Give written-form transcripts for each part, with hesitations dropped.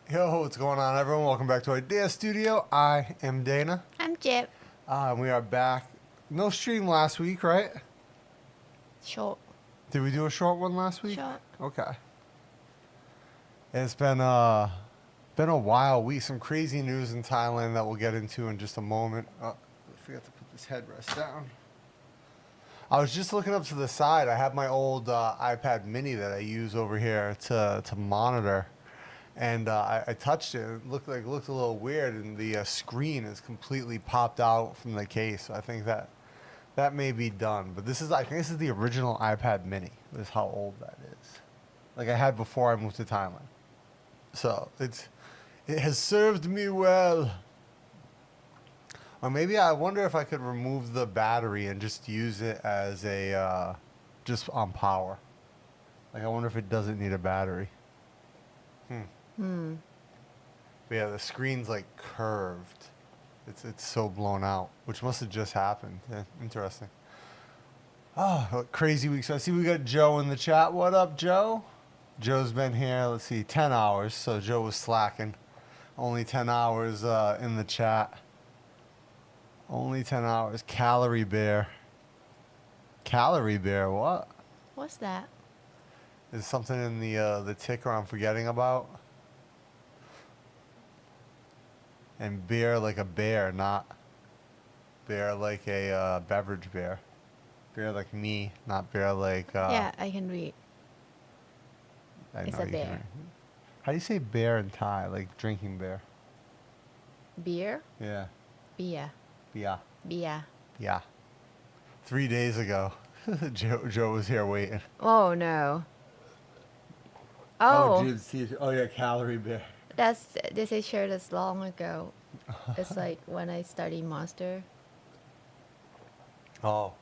Yo, what's going on, everyone? Welcome back to Idea Studio. I am Dana. I'm Jip. And we are back. No stream last week, right? Short. Did we do a short one last week? Short. Okay. It's been a wild week. Some crazy news in Thailand that we'll get into in just a moment. Oh, I forgot to put this headrest down. I was just looking up to the side. I have my old iPad mini that I use over here to monitor. And I touched it. It looked a little weird, and the screen is completely popped out from the case. So I think that may be done. But I think this is the original iPad Mini. This is how old that is. Like I had before I moved to Thailand. So it has served me well. Or maybe I wonder if I could remove the battery and just use it as a just on power. Like I wonder if it doesn't need a battery. But yeah, the screen's like curved. It's so blown out, which must have just happened. Yeah, interesting. Oh, crazy week. So I see we got Joe in the chat. What up, Joe? Joe's been here, let's see, 10 hours. So Joe was slacking. Only 10 hours in the chat. Only 10 hours. Calorie Bear. Calorie Bear, what? What's that? Is something in the ticker I'm forgetting about? And beer like a bear, not bear like a beverage bear. Bear like me, not bear like... Yeah, I can read. It's a bear. How do you say bear in Thai? Like drinking bear? Beer? Yeah. Beer. Yeah. Beer. Yeah. 3 days ago, Joe was here waiting. Oh, no. Oh, yeah, Calorie Bear. this is shared as long ago. It's like when I studied master. Oh,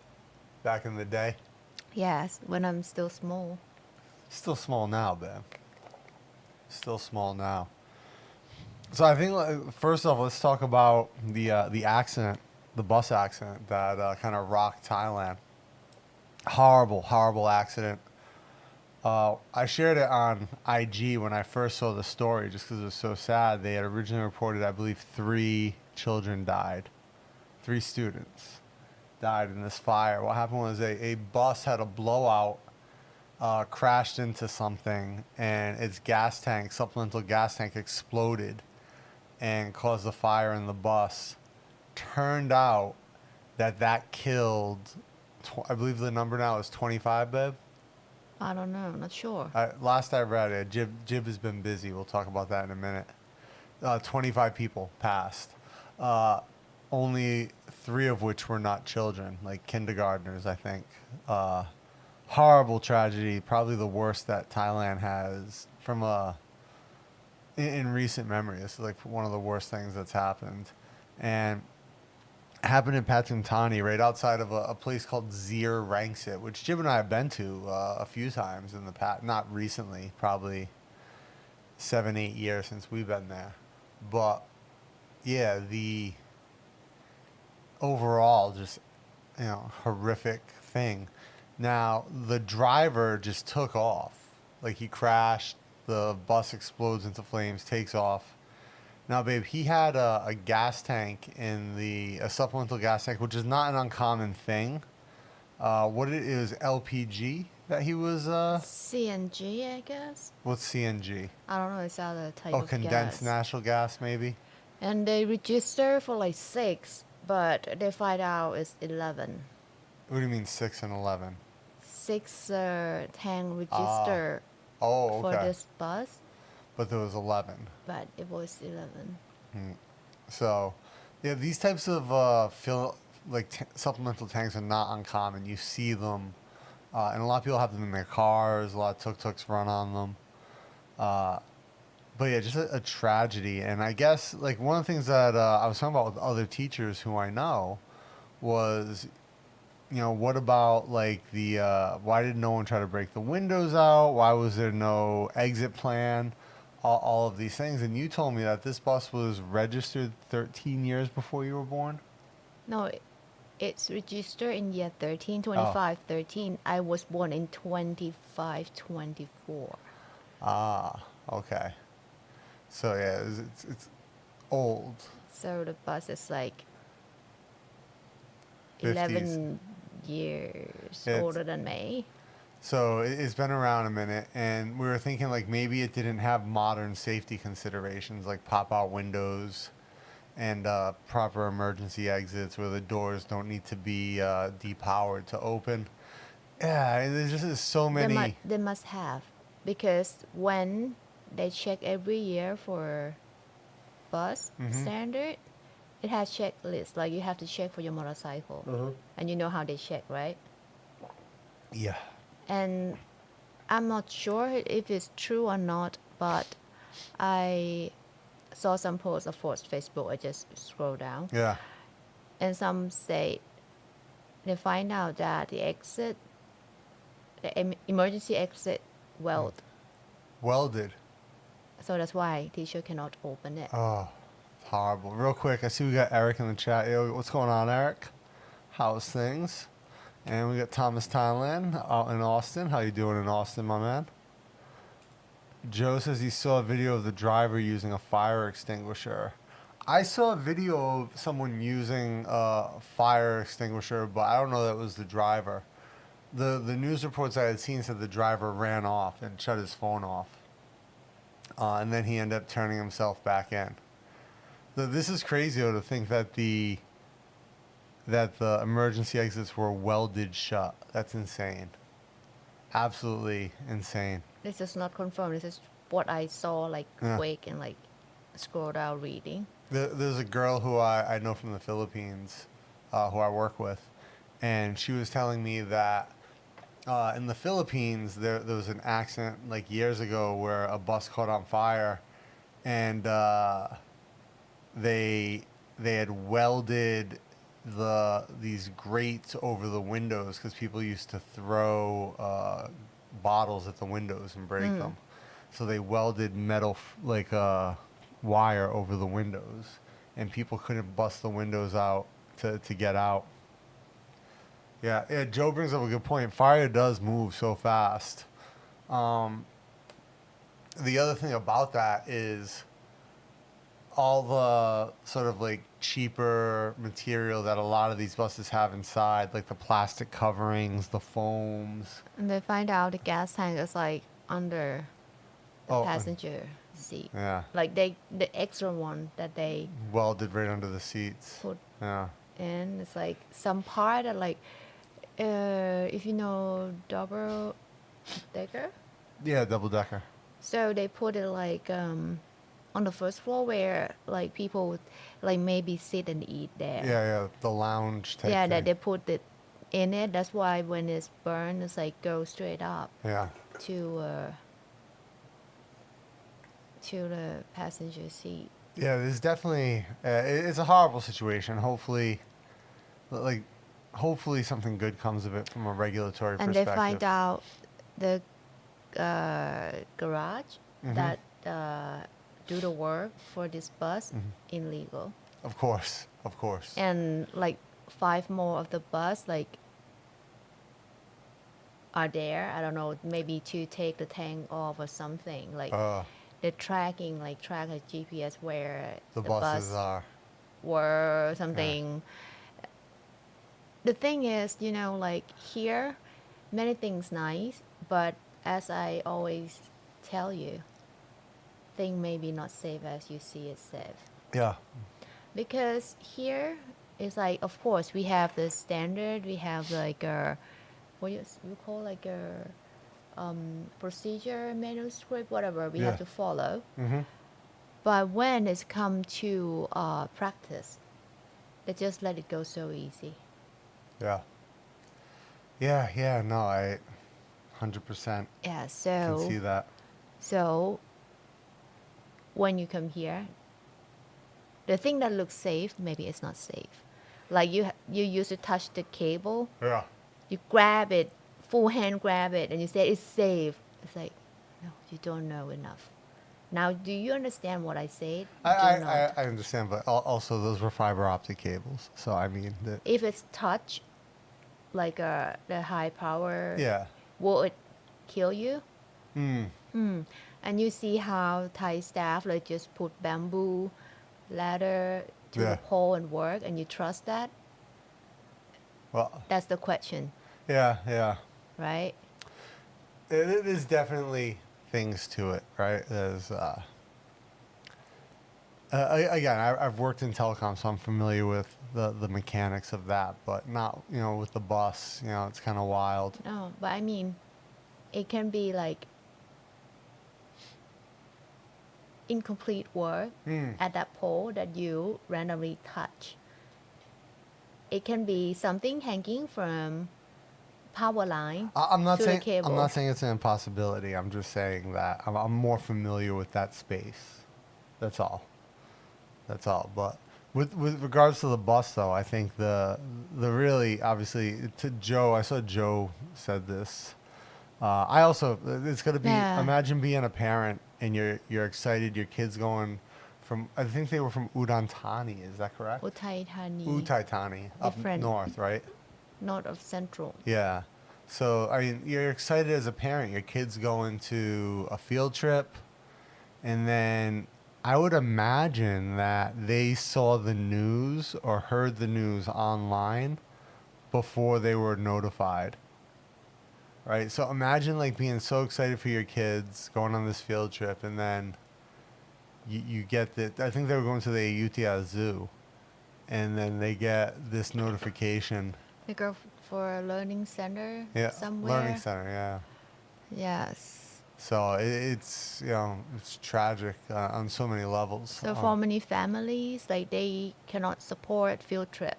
back in the day? Yes, when I'm still small. Still small now, babe. Still small now. So I think, first off, let's talk about the accident, the bus accident that kind of rocked Thailand. Horrible, horrible accident. I shared it on IG when I first saw the story just because it was so sad. They had originally reported, I believe, 3 children died. 3 students died in this fire. What happened was a bus had a blowout, crashed into something, and its gas tank, supplemental gas tank, exploded and caused a fire in the bus. Turned out that killed, I believe the number now is 25, babe. I don't know, not sure. Last I read it, Jib has been busy. We'll talk about that in a minute. 25 people passed. Only 3 of which were not children, like kindergartners, I think. Horrible tragedy, probably the worst that Thailand has from in recent memory. This is like one of the worst things that's happened. And happened in Pathumthani, right outside of a place called Zir Rangsit, which Jib and I have been to a few times in the past. Not recently, probably 7-8 years since we've been there. But yeah, the overall just horrific thing. Now the driver just took off, like he crashed. The bus explodes into flames, takes off. Now, babe, he had a gas tank a supplemental gas tank, which is not an uncommon thing. What it is, LPG that he was... CNG, I guess? What's CNG? I don't know, it's other type of gas. Condensed natural gas, maybe? And they register for like 6, but they find out it's 11. What do you mean 6 and 11? 6 tank register for this bus. But there was 11. But it was 11. So, yeah, these types of supplemental tanks are not uncommon. You see them, and a lot of people have them in their cars. A lot of tuk-tuks run on them. But yeah, just a tragedy. And I guess like one of the things that I was talking about with other teachers who I know was, what about like why did no one try to break the windows out? Why was there no exit plan? All of these things. And you told me that this bus was registered 13 years before you were born? No, it's registered in year 13, 25, 13. I was born in 25, 24. Ah, okay. So yeah, it's old. So the bus is like 50s. 11 years older than me. So it's been around a minute, and we were thinking like maybe it didn't have modern safety considerations like pop-out windows and proper emergency exits where the doors don't need to be depowered to open. Yeah, and there's just so many. They must have, because when they check every year for bus standard, it has checklists. Like you have to check for your motorcycle, and you know how they check, right? Yeah. And I'm not sure if it's true or not, but I saw some posts of course Facebook. I just scroll down, Yeah. and some say they find out that the emergency exit weld. Welded. So that's why teacher cannot open it. Oh, it's horrible. Real quick, I see we got Eric in the chat. Yo, what's going on, Eric? How's things? And we got Thomas Thailand out in Austin. How you doing in Austin, my man? Joe says he saw a video of the driver using a fire extinguisher. I saw a video of someone using a fire extinguisher, but I don't know that was the driver. The news reports I had seen said the driver ran off and shut his phone off. And then he ended up turning himself back in. This is crazy though, to think that the emergency exits were welded shut. That's insane. Absolutely insane. This is not confirmed. This is what I saw, like Yeah. quick and like scroll down reading. There's a girl who I know from the Philippines, who I work with, and she was telling me that in the Philippines there was an accident like years ago where a bus caught on fire, and they had welded these grates over the windows because people used to throw bottles at the windows and break them. So they welded metal wire over the windows, and people couldn't bust the windows out to get out. Yeah, Joe brings up a good point. Fire does move so fast. The other thing about that is all the sort of like cheaper material that a lot of these buses have inside, like the plastic coverings, the foams. And they find out the gas tank is like under the passenger seat. Yeah. Like the extra one that they Welded right under the seats. put Yeah. in. It's like some part that like, if you know double decker. Yeah, double decker. So they put it like on the first floor where like people would like maybe sit and eat there. Yeah, the lounge type Yeah, thing. that they put it in it. That's why when it's burned, it's like go straight up Yeah. to the passenger seat. Yeah, there's definitely it's a horrible situation. Hopefully something good comes of it from a regulatory And perspective. they find out the garage that do the work for this bus illegal. Of course. And like 5 more of the bus like are there. I don't know, maybe to take the tank off or something. Like they're tracking, like track a GPS where the buses bus are. were something. The thing is, you know, like here, many things nice, but as I always tell you, thing may be not safe as you see it safe. Yeah. Because here it's like, of course, we have the standard, we have like a, what you call like a procedure, manuscript, whatever we have to follow. But when it's come to practice, they just let it go so easy. Yeah, no, I 100% Yeah, can so see that. so when you come here, the thing that looks safe, maybe it's not safe. Like you used to touch the cable, Yeah. you grab it, full hand grab it, and you say it's safe. It's like, no, you don't know enough. Now, do you understand what I said? I understand, but also those were fiber optic cables. So I mean, If it's touch, like the high power, yeah. will it kill you? And you see how Thai staff like just put bamboo ladder to Yeah. the pole and work, and you trust that? Well, That's the question, yeah. right? It is definitely things to it, right? There's again, I've worked in telecom, so I'm familiar with the mechanics of that, but not with the bus. It's kind of wild. No, but I mean, it can be like incomplete work at that pole that you randomly touch. It can be something hanging from power line I'm not to the saying cable. it's an impossibility. I'm just saying that I'm more familiar with that space. That's all. That's all. But with regards to the bus, though, I think the really obviously to Joe. I saw Joe said this. I also it's gonna be Yeah. imagine being a parent and you're excited. Your kid's going from I think they were from Udon Thani. Is that correct? Uthai Thani, Uthai Thani up different north, right? north of central. Yeah. So, I mean, you're excited as a parent. Your kid's going to a field trip. And then I would imagine that they saw the news or heard the news online before they were notified. Right? So imagine like being so excited for your kids going on this field trip. And then you get that. I think they were going to the Ayutthaya Zoo. And then they get this notification. They go for a learning center Yeah. somewhere. Learning center. Yeah. Yes. So it's it's tragic on so many levels. So for many families, like they cannot support field trip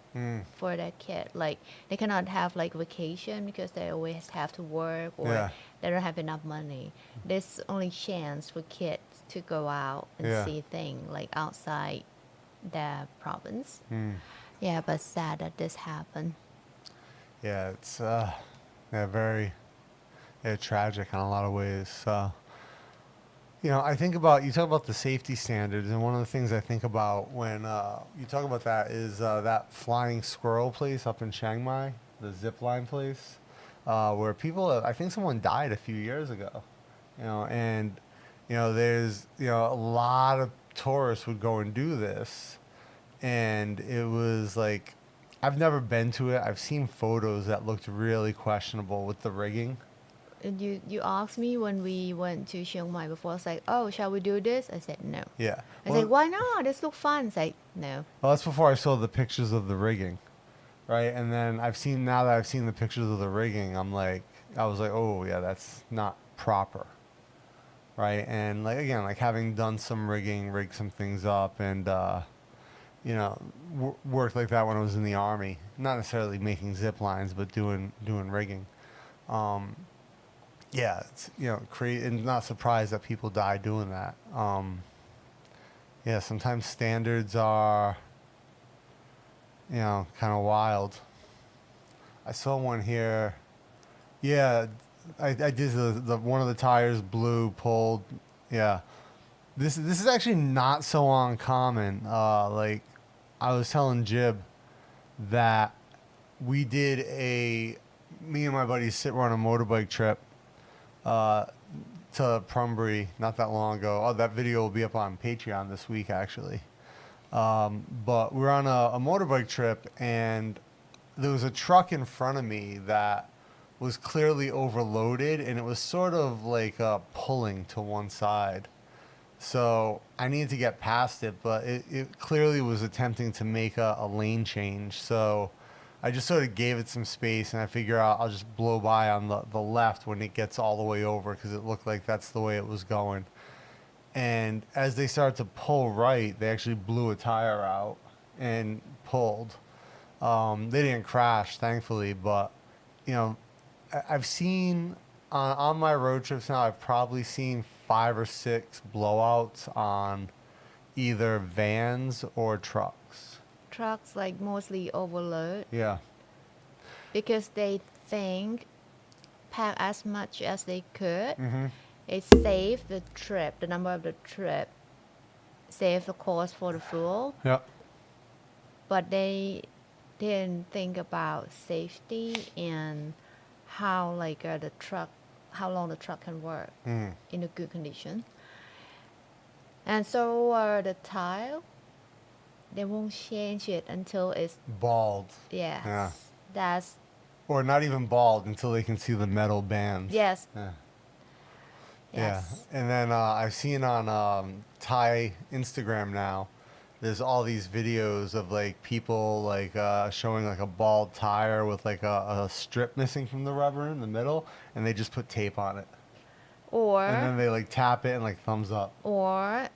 for their kid. Like they cannot have like vacation because they always have to work or Yeah. they don't have enough money. There's only chance for kids to go out and Yeah. see things like outside their province. Mm. Yeah, but sad that this happened. Yeah, it's very tragic in a lot of ways. I think about you talk about the safety standards, and one of the things I think about when you talk about that is that flying squirrel place up in Chiang Mai, the zip line place, where people. I think someone died a few years ago. And there's a lot of tourists would go and do this, and it was like I've never been to it. I've seen photos that looked really questionable with the rigging. And you asked me when we went to Chiang Mai before. I was like, "Oh, shall we do this?" I said no. Yeah. I said, "Why not? This looks fun." It's like no. Well, that's before I saw the pictures of the rigging, right? And then now that I've seen the pictures of the rigging, I was like, oh yeah, that's not proper, right? And like again, like having done some rigging, rigged some things up, and worked like that when I was in the Army. Not necessarily making zip lines, but doing rigging. Yeah, it's and not surprised that people die doing that. Yeah, sometimes standards are kind of wild. I saw one here. Yeah, I did the one of the tires blew, pulled. Yeah, this is actually not so uncommon. Like I was telling Jib that me and my buddies were on a motorbike trip to Prumbury not that long ago. Oh, that video will be up on Patreon this week actually. But we were on a motorbike trip, and there was a truck in front of me that was clearly overloaded, and it was sort of like pulling to one side. So I needed to get past it, but it clearly was attempting to make a lane change. So I just sort of gave it some space, and I figure I'll just blow by on the left when it gets all the way over, because it looked like that's the way it was going. And as they started to pull right, they actually blew a tire out and pulled. They didn't crash, thankfully, but I've seen on my road trips now, I've probably seen 5 or 6 blowouts on either vans or trucks. Trucks like mostly overload Yeah. because they think pack as much as they could. Mm-hmm. It saved the trip, the number of the trip, save the cost for the fuel, Yeah. but they didn't think about safety and how how long the truck can work in a good condition. And so the tile, they won't change it until it's, Bald. yes. Yeah. That's, Or not even bald until they can see the metal bands. yes. Yeah. Yes. Yeah. And then I've seen on Thai Instagram now, there's all these videos of like people like showing like a bald tire with like a strip missing from the rubber in the middle, and they just put tape on it. And then Or, they like tap it and like thumbs up. when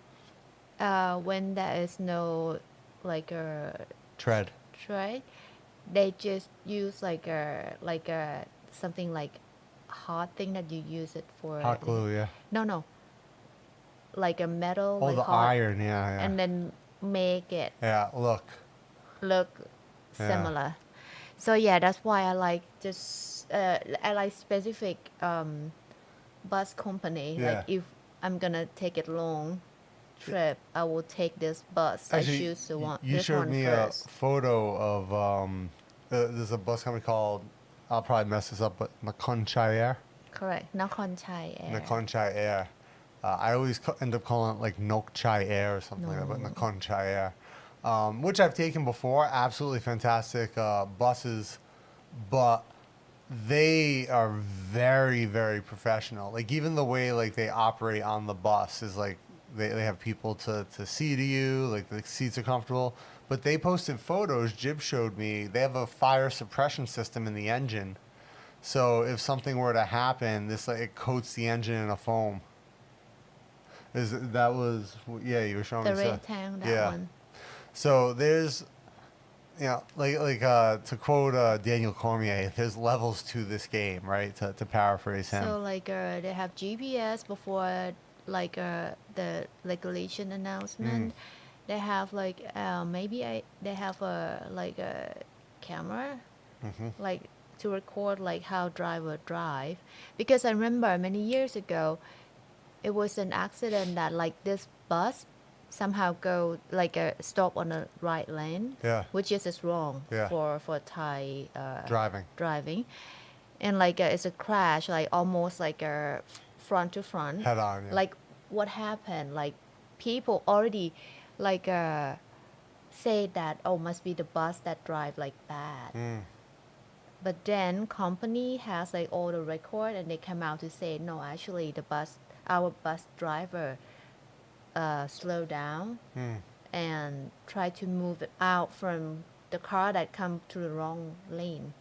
there is no like a Tread. tread, they just use like a something like hot thing that you use it for. Hot glue, yeah. No, like a metal. Oh, like the hot, iron, yeah. and then make it Yeah, look. look Yeah. similar. So yeah, that's why I like just I like specific bus company. Yeah. Like if I'm gonna take it long trip, I will take this bus. Actually, I choose the one. you this showed one me first. a photo of there's a bus company called, I'll probably mess this up, but Nakhon Chai Air. Correct. Nakhon Chai Air. Nakhon Chai Air. I always end up calling it like Nok Chai Air or something like that, but No. Nakhon Chai Air. Which I've taken before. Absolutely fantastic buses, but they are very, very professional. Like even the way like they operate on the bus is like they have people to see to you, like the seats are comfortable. But they posted photos, Jib showed me, they have a fire suppression system in the engine. So if something were to happen, this like it coats the engine in a foam. That was, yeah, you were showing The me. red tank, that yeah. one. So there's, you know, to quote Daniel Cormier, there's levels to this game, right? To paraphrase him. So like they have GPS before like the regulation announcement. They have like they have a like a camera like to record like how driver drive, because I remember many years ago it was an accident that like this bus somehow go like stop on the right lane, Yeah. which is wrong Yeah. for Thai driving, and like it's a crash, like almost like a front to front, Head on, yeah. like what happened, like people already like say that, oh, must be the bus that drive like bad. But then company has like all the record and they come out to say no, actually our bus driver slow down and try to move it out from the car that come to the wrong lane.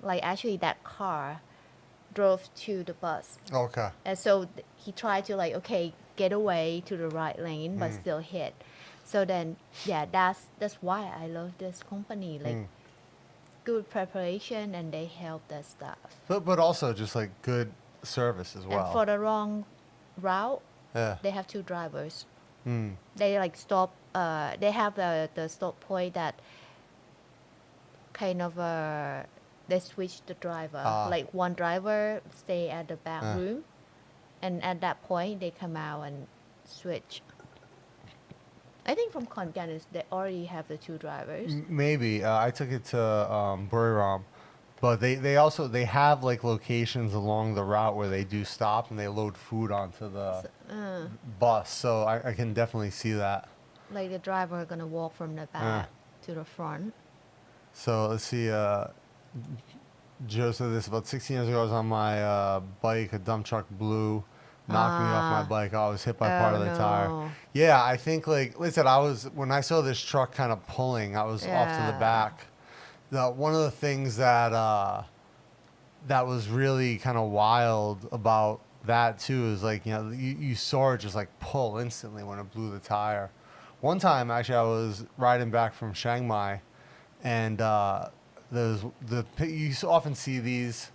Like actually that car drove to the bus, Okay. and so he tried to like get away to the right lane but still hit. So then yeah, that's why I love this company, like good preparation and they help that stuff. But also just like good service as well. And for the wrong route, yeah. they have two drivers. They like stop. They have the stop point that kind of they switch the driver. Like one driver stay at the back room, and at that point they come out and switch. I think from Khon Kaen they already have the two drivers. Maybe I took it to Buriram, but they have like locations along the route where they do stop and they load food onto the bus. So I can definitely see that. Like the driver gonna walk from the back to the front. So let's see. Joe said this about 16 years ago. I was on my bike. A dump truck blew, knocked me off my bike. I was hit by part of the tire. Yeah, I think like listen. When I saw this truck kind of pulling, I was off to the back. One of the things that that was really kind of wild about that too is like, you know, you saw it just like pull instantly when it blew the tire. One time actually I was riding back from Chiang Mai, and you often see these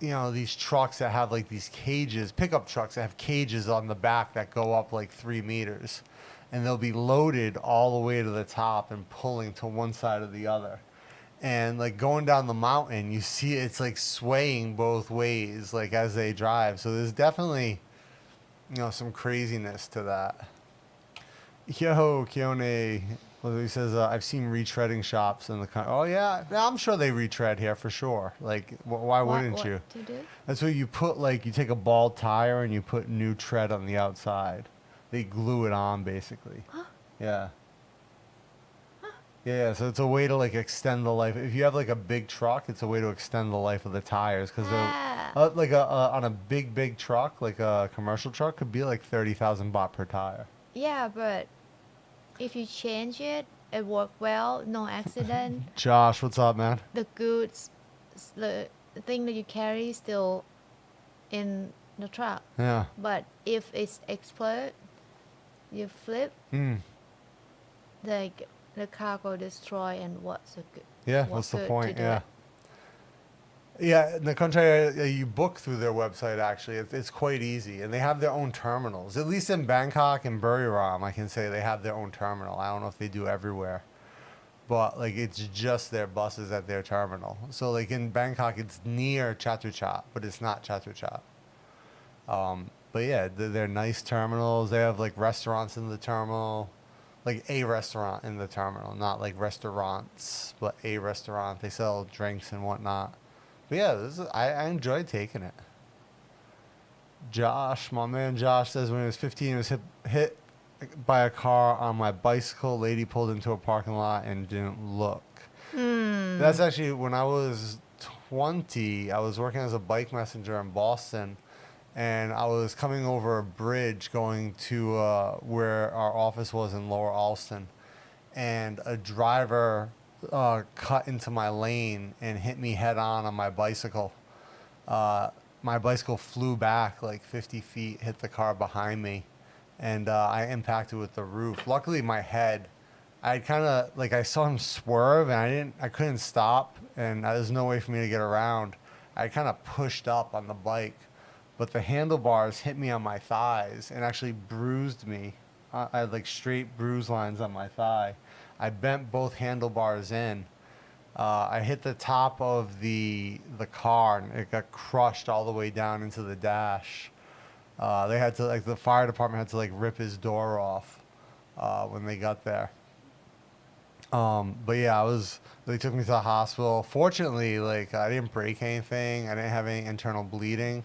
you know, these trucks that have like these cages, pickup trucks that have cages on the back that go up like 3 meters, and they'll be loaded all the way to the top and pulling to one side or the other. And like going down the mountain, you see it's like swaying both ways, like as they drive. So there's definitely, you know, some craziness to that. Yo, Kione, Well, he says, I've seen retreading shops in the country. Oh, yeah. I'm sure they retread here for sure. Like, why wouldn't What you? to do? That's what you put, like, you take a bald tire and you put new tread on the outside. They glue it on, basically. Yeah. Yeah, so it's a way to, like, extend the life. If you have, like, a big truck, it's a way to extend the life of the tires. Because they're, Ah, like, on a big truck, like a commercial truck, could be, like, 30,000 baht per tire. yeah, but if you change it, it work well, no accident. Josh, what's up, man? The goods, the thing that you carry still in the truck. Yeah. But if it's explode, you flip, Hmm. like the car go destroy, and what's the good? Yeah, what what's the good to point? do Yeah. it? Yeah, in the country, you book through their website, actually. It's quite easy. And they have their own terminals. At least in Bangkok and Buriram, I can say they have their own terminal. I don't know if they do everywhere. But, like, it's just their buses at their terminal. So, like, in Bangkok, it's near Chatuchak, but it's not Chatuchak. But, yeah, they're nice terminals. They have, like, restaurants in the terminal. Like, a restaurant in the terminal. Not, like, restaurants, but a restaurant. They sell drinks and whatnot. But yeah, I enjoyed taking it. Josh, my man Josh says when he was 15, he was hit by a car on my bicycle. Lady pulled into a parking lot and didn't look. That's actually when I was 20. I was working as a bike messenger in Boston, and I was coming over a bridge going to where our office was in Lower Alston, and a driver cut into my lane and hit me head on my bicycle. My bicycle flew back like 50 feet, hit the car behind me, and I impacted with the roof. Luckily, my head, I kind of, like, I saw him swerve, and I couldn't stop, and there's no way for me to get around. I kind of pushed up on the bike, but the handlebars hit me on my thighs and actually bruised me. I had like straight bruise lines on my thigh. I bent both handlebars in. I hit the top of the car, and it got crushed all the way down into the dash. They had to, like, the fire department had to, like, rip his door off when they got there. But yeah, they took me to the hospital. Fortunately, like, I didn't break anything. I didn't have any internal bleeding.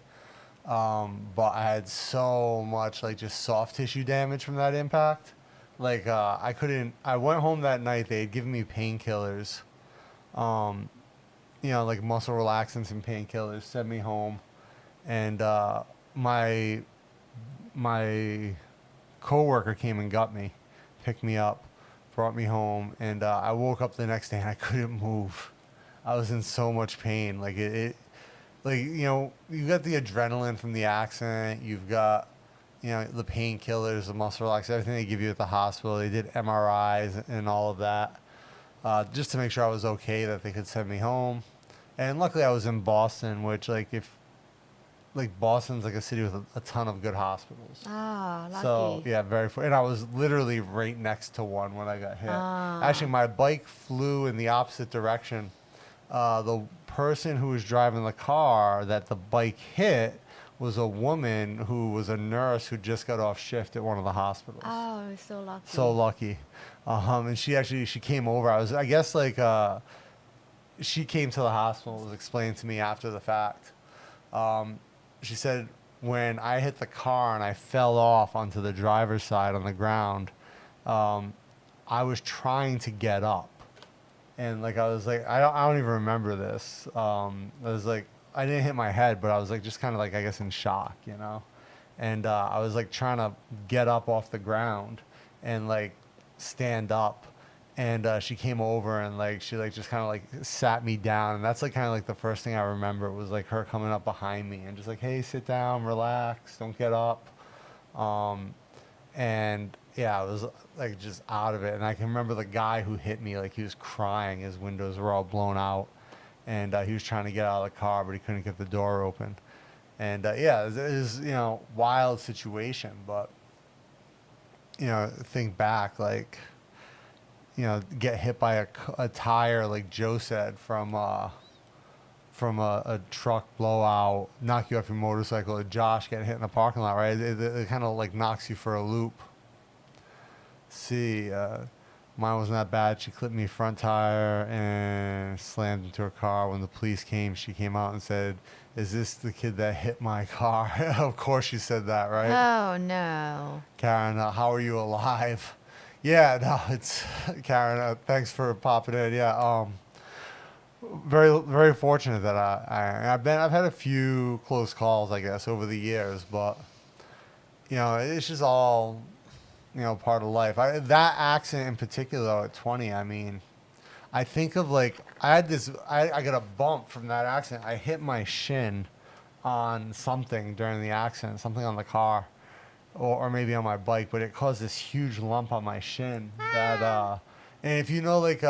But I had so much, like, just soft tissue damage from that impact. Like, I went home that night. They had given me painkillers, like muscle relaxants and painkillers, sent me home. And, my coworker came and got me, picked me up, brought me home. And, I woke up the next day and I couldn't move. I was in so much pain. Like, like, you got the adrenaline from the accident. You've got, the painkillers, the muscle relaxers, everything they give you at the hospital. They did MRIs and all of that, just to make sure I was okay, that they could send me home. And luckily I was in Boston, which, like, Boston's like a city with a ton of good hospitals. Ah, lucky. So, yeah, and I was literally right next to one when I got hit. Ah. Actually, my bike flew in the opposite direction. The person who was driving the car that the bike hit was a woman who was a nurse who just got off shift at one of the hospitals. Oh, so lucky. So lucky. And she came over. I guess, like, she came to the hospital. It was explained to me after the fact. She said when I hit the car and I fell off onto the driver's side on the ground, I was trying to get up. And, like, I was like, I don't even remember this. I was like, I didn't hit my head, but I was, like, just kind of, like, I guess in shock, And I was, like, trying to get up off the ground and, like, stand up. And she came over and, like, she, like, just kind of, like, sat me down. And that's, like, kind of, like, the first thing I remember was, like, her coming up behind me and just, like, hey, sit down, relax, don't get up. And yeah, I was, like, just out of it. And I can remember the guy who hit me, like, he was crying. His windows were all blown out. And he was trying to get out of the car, but he couldn't get the door open. And yeah, it was, wild situation. But, think back, like, get hit by a tire, like Joe said, from a truck blowout, knock you off your motorcycle, or Josh getting hit in the parking lot, right? It kind of, like, knocks you for a loop. See, Mine wasn't that bad. She clipped me front tire and slammed into her car. When the police came, she came out and said, "Is this the kid that hit my car?" Of course she said that, right? Oh no. Karen, how are you alive? Yeah, no, it's Karen. Thanks for popping in. Yeah, very very fortunate that I've had a few close calls, I guess, over the years, but it's just all part of life. That accident in particular, though, at 20, I mean, I think of like I had this. I got a bump from that accident. I hit my shin on something during the accident, something on the car, or maybe on my bike, but it caused this huge lump on my shin. And if you know, like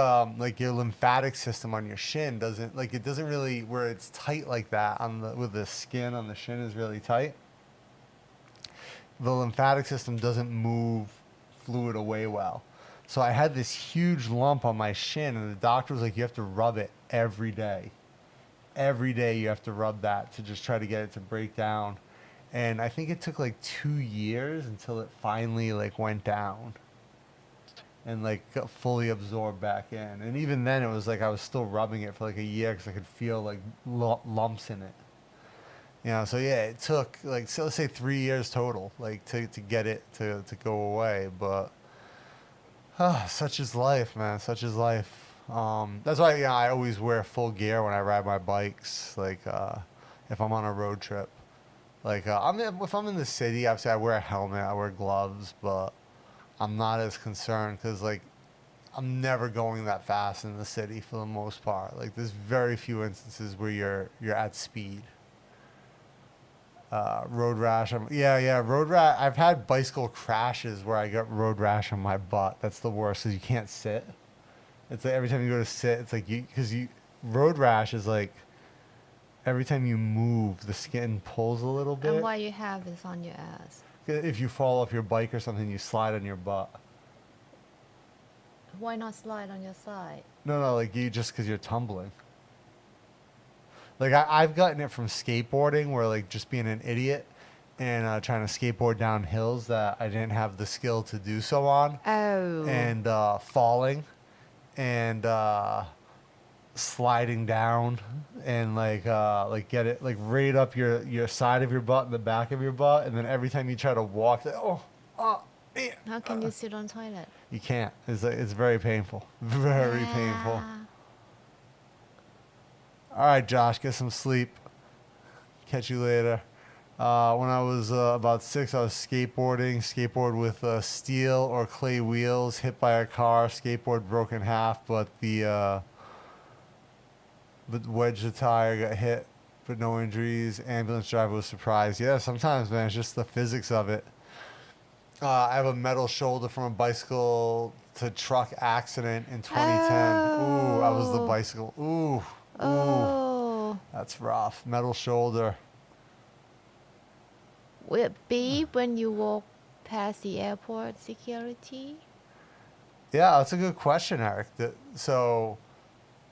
your lymphatic system on your shin doesn't really where it's tight like that with the skin on the shin is really tight. The lymphatic system doesn't move fluid away well. So I had this huge lump on my shin, and the doctor was like, "You have to rub it every day. Every day you have to rub that to just try to get it to break down." And I think it took like 2 years until it finally like went down and like got fully absorbed back in. And even then it was like I was still rubbing it for like a year because I could feel like lumps in it. So yeah, it took like, so let's say 3 years total, like to get it to go away. But such is life, man. Such is life. That's why I always wear full gear when I ride my bikes. Like if I'm on a road trip, like if I'm in the city, obviously I wear a helmet, I wear gloves, but I'm not as concerned because like I'm never going that fast in the city for the most part. Like there's very few instances where you're at speed. Road rash. Road rash. I've had bicycle crashes where I got road rash on my butt. That's the worst because you can't sit. It's like every time you go to sit, it's like road rash is like every time you move, the skin pulls a little bit. And why you have this on your ass? If you fall off your bike or something, you slide on your butt. Why not slide on your side? No, like just because you're tumbling. Like I've gotten it from skateboarding, where like just being an idiot and trying to skateboard down hills that I didn't have the skill to do so on. Oh. And falling and sliding down and like get it like right up your side of your butt and the back of your butt, and then every time you try to walk, man. How can you sit on toilet? You can't. It's very painful. Very painful. All right, Josh, get some sleep. Catch you later. When I was about 6, I was skateboard with steel or clay wheels, hit by a car, skateboard broke in half, but the wedge the tire, got hit, but no injuries. Ambulance driver was surprised. Yeah, sometimes, man, it's just the physics of it. I have a metal shoulder from a bicycle to truck accident in 2010. Ooh, I was the bicycle. Ooh. Oh. That's rough. Metal shoulder. Will it beep when you walk past the airport security? Yeah, that's a good question, Eric. So,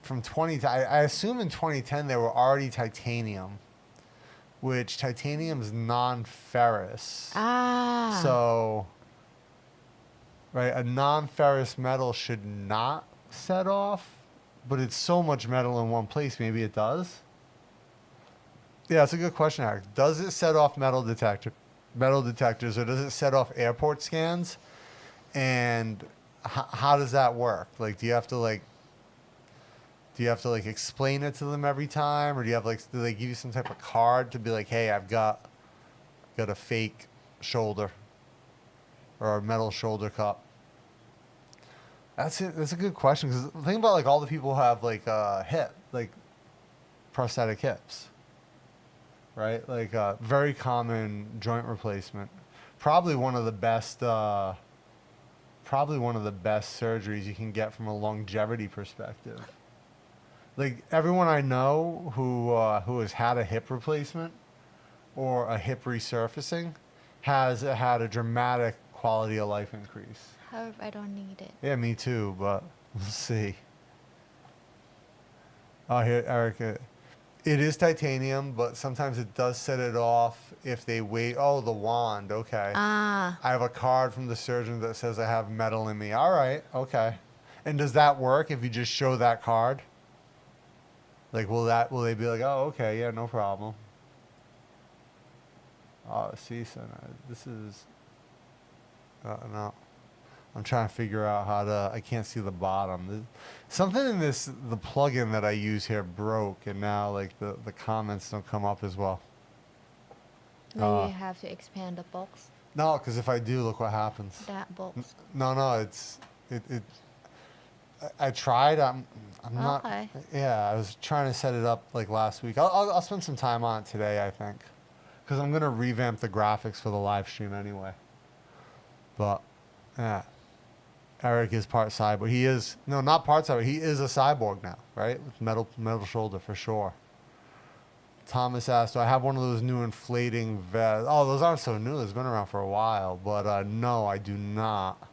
from 20, I assume in 2010 they were already titanium, which titanium's non-ferrous. Ah. So, right, a non-ferrous metal should not set off, but it's so much metal in one place, maybe it does. Yeah, that's a good question, Eric. Does it set off metal detectors, or does it set off airport scans? And how does that work? Like, do you have to explain it to them every time, or do they give you some type of card to be like, hey, I've got a fake shoulder or a metal shoulder cup? That's it. That's a good question, because think about like all the people who have like prosthetic hips, right? Like very common joint replacement. Probably one of the best surgeries you can get from a longevity perspective. Like everyone I know who has had a hip replacement or a hip resurfacing has had a dramatic quality of life increase. Hope I don't need it. Yeah, me too, but we'll see. Oh, here, Erica. It is titanium, but sometimes it does set it off if they wait. Oh, the wand. Okay. Ah. I have a card from the surgeon that says I have metal in me. All right. Okay. And does that work if you just show that card? Like, will they be like, oh, okay, yeah, no problem. Oh, see, so this is, no. I'm trying to figure out how to, I can't see the bottom. Something in the plugin that I use here broke, and now, like, the comments don't come up as well. Maybe you have to expand the box. No, because if I do, look what happens. That box. No, I tried. I'm not. Okay. Yeah, I was trying to set it up like last week. I'll spend some time on it today, I think, because I'm gonna revamp the graphics for the live stream anyway. But yeah, Eric is part cyborg. He is not part cyborg. He is a cyborg now, right? With metal shoulder for sure. Thomas asked, do I have one of those new inflating vests? Oh, those aren't so new. It's been around for a while, but no, I do not.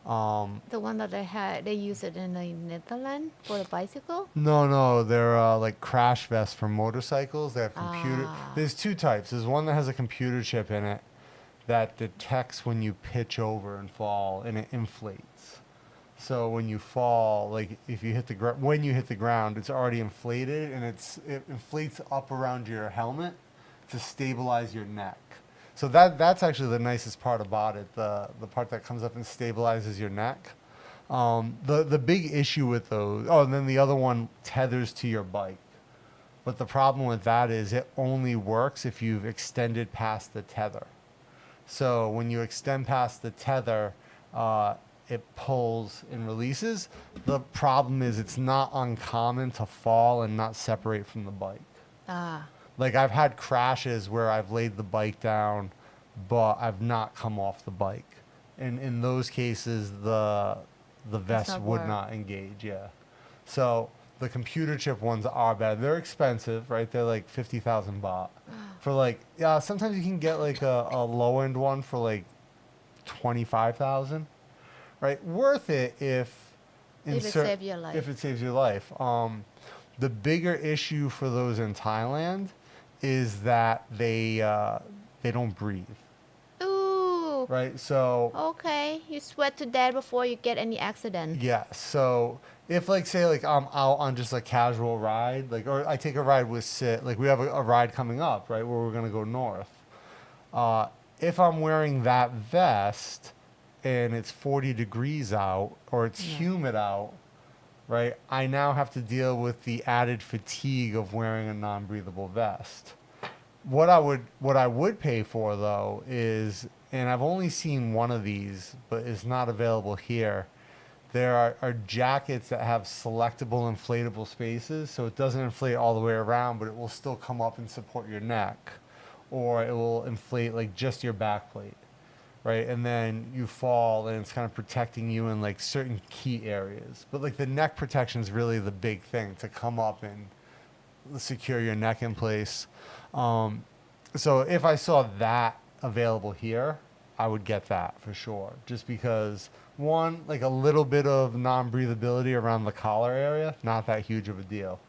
The one that they use it in the Netherlands for the bicycle? No, they're like crash vests for motorcycles. They have computer. There's two types. There's one that has a computer chip in it that detects when you pitch over and fall, and it inflates. So when you fall, like if you hit when you hit the ground, it's already inflated, and it inflates up around your helmet to stabilize your neck. So that's actually the nicest part about it, the part that comes up and stabilizes your neck. The big issue with those, and then the other one tethers to your bike. But the problem with that is it only works if you've extended past the tether. So when you extend past the tether, it pulls and releases. The problem is it's not uncommon to fall and not separate from the bike. Like I've had crashes where I've laid the bike down, but I've not come off the bike. And in those cases, the vest would not engage, yeah. So the computer chip ones are bad. They're expensive, right? They're like 50,000 baht. For like, yeah, sometimes you can get like a low end one for like 25,000. Right, worth it if it saves your life. If it saves your life. The bigger issue for those in Thailand is that they don't breathe. Ooh. Right, so. Okay, you sweat to death before you get any accident. Yeah, so if like say like I'm out on just a casual ride, like or I take a ride with Sit, like we have a ride coming up, right, where we're gonna go north. If I'm wearing that vest and it's 40 degrees out or it's humid out, right, I now have to deal with the added fatigue of wearing a non-breathable vest. What I would pay for though is, and I've only seen one of these, but it's not available here. There are jackets that have selectable inflatable spaces, so it doesn't inflate all the way around, but it will still come up and support your neck, or it will inflate like just your back plate. Right, and then you fall, and it's kind of protecting you in like certain key areas. But like the neck protection is really the big thing to come up and secure your neck in place. So if I saw that available here, I would get that for sure. Just because one, like a little bit of non-breathability around the collar area, not that huge of a deal.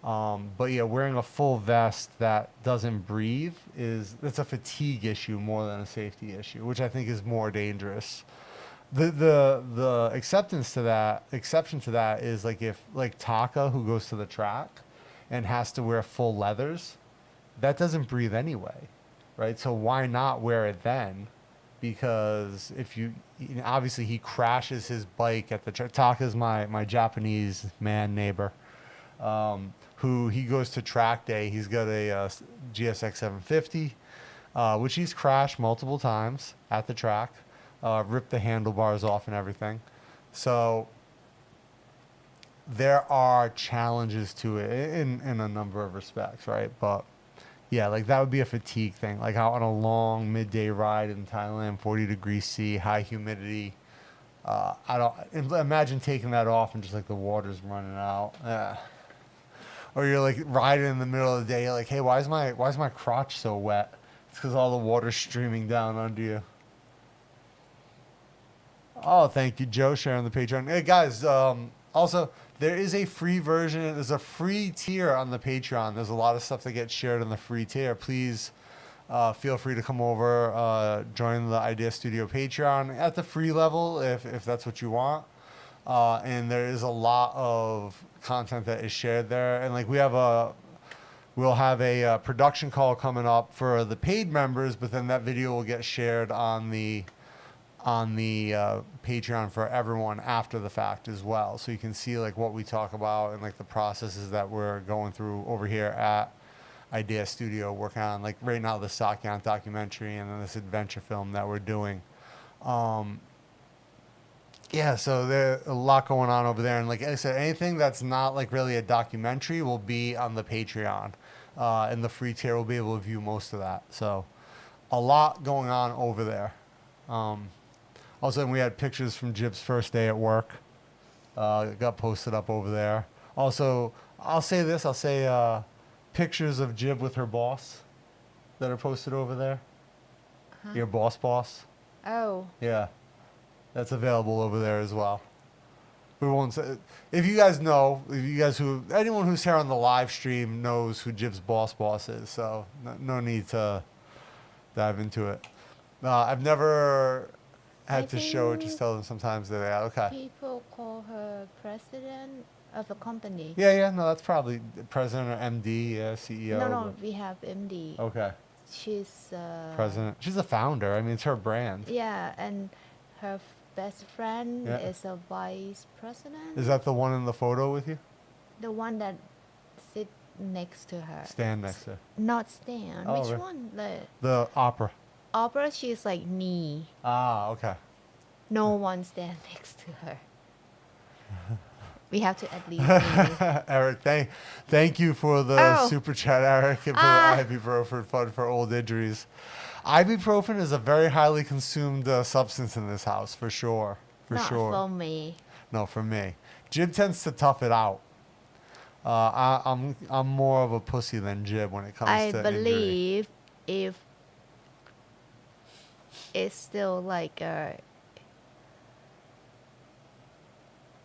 But yeah, wearing a full vest that doesn't breathe that's a fatigue issue more than a safety issue, which I think is more dangerous. The exception to that is like if like Taka, who goes to the track and has to wear full leathers, that doesn't breathe anyway, right? So why not wear it then? Because if obviously he crashes his bike at the track. Taka's my Japanese man neighbor. Who he goes to track day. He's got a GSX 750, which he's crashed multiple times at the track, ripped the handlebars off and everything. So there are challenges to it in a number of respects, right? But yeah, like that would be a fatigue thing. Like out on a long midday ride in Thailand, 40 degrees C, high humidity. I don't imagine taking that off and just like the water's running out. Or you're like riding in the middle of the day, you're like, hey, why is my crotch so wet? It's because all the water's streaming down under you. Oh, thank you, Joe, sharing the Patreon. Hey guys, also there is a free version. There's a free tier on the Patreon. There's a lot of stuff that gets shared on the free tier. Please feel free to come over, join the Idea Studio Patreon at the free level if that's what you want. and there is a lot of content that is shared there. And like we'll have a production call coming up for the paid members, but then that video will get shared on the Patreon for everyone after the fact as well. So you can see like what we talk about and like the processes that we're going through over here at Idea Studio, working on like right now the Sak Yant documentary and then this adventure film that we're doing. Yeah, so there's a lot going on over there. And like I said, anything that's not like really a documentary will be on the Patreon. And the free tier will be able to view most of that. So a lot going on over there. Also, we had pictures from Jib's first day at work. Got posted up over there. Also, I'll say pictures of Jib with her boss that are posted over there. Huh? Your boss. Oh. Yeah. That's available over there as well. We won't say, if you guys know, anyone who's here on the live stream knows who Jib's boss is, so no need to dive into it. I've never had to show it, just tell them sometimes that, yeah, okay. People call her president of a company. Yeah, no, that's probably president or MD, yeah, CEO. No, we have MD. Okay. She's president. She's a founder. I mean, it's her brand. Yeah, and her best friend is a vice president. Is that the one in the photo with you? The one that sit next to her. Stand next to her. Not stand. Oh, Which really? one? The opera. Opera, she's like me. Ah, okay. No one stand next to her. We have to at least meet. Eric, thank you for the super chat, Eric, and for the ibuprofen fund for old injuries. Ibuprofen is a very highly consumed substance in this house, for sure. Not for me. No, for me. Jib tends to tough it out. I'm more of a pussy than Jib when it comes to injury. I believe if it's still like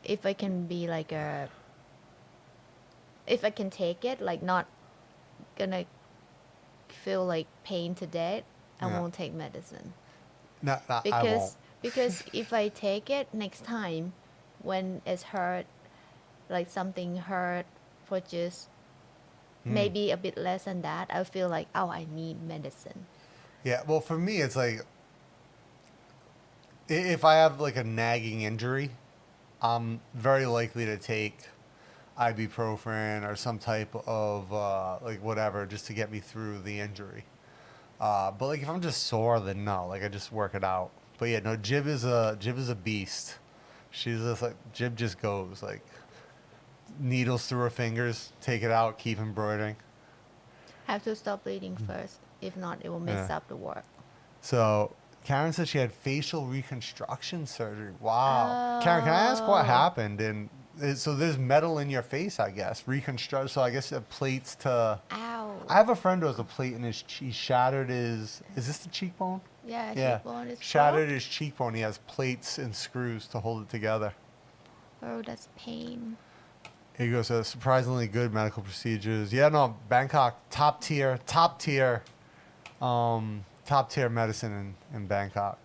if I can be like if I can take it, like not gonna feel like pain to death, I won't take medicine. No, I won't. Because if I take it next time when it's hurt, like something hurt for just maybe a bit less than that, I feel like, oh, I need medicine. Yeah, well, for me, it's like if I have like a nagging injury, I'm very likely to take ibuprofen or some type of like whatever just to get me through the injury. But like if I'm just sore, then no, like I just work it out. But yeah, no, Jib is a beast. She's just like, Jib just goes like needles through her fingers, take it out, keep embroidering. Have to stop bleeding first. If not, it will mess up the work. So Karen said she had facial reconstruction surgery. Wow. Karen, can I ask what happened? And so there's metal in your face, I guess. Reconstruct. So I guess it plates to. Ow. I have a friend who has a plate in his. He shattered his. Is this the cheekbone? Yeah, cheekbone is shattered his cheekbone. He has plates and screws to hold it together. Oh, that's pain. Here goes. Surprisingly good medical procedures. Yeah, no, Bangkok, top tier medicine in Bangkok,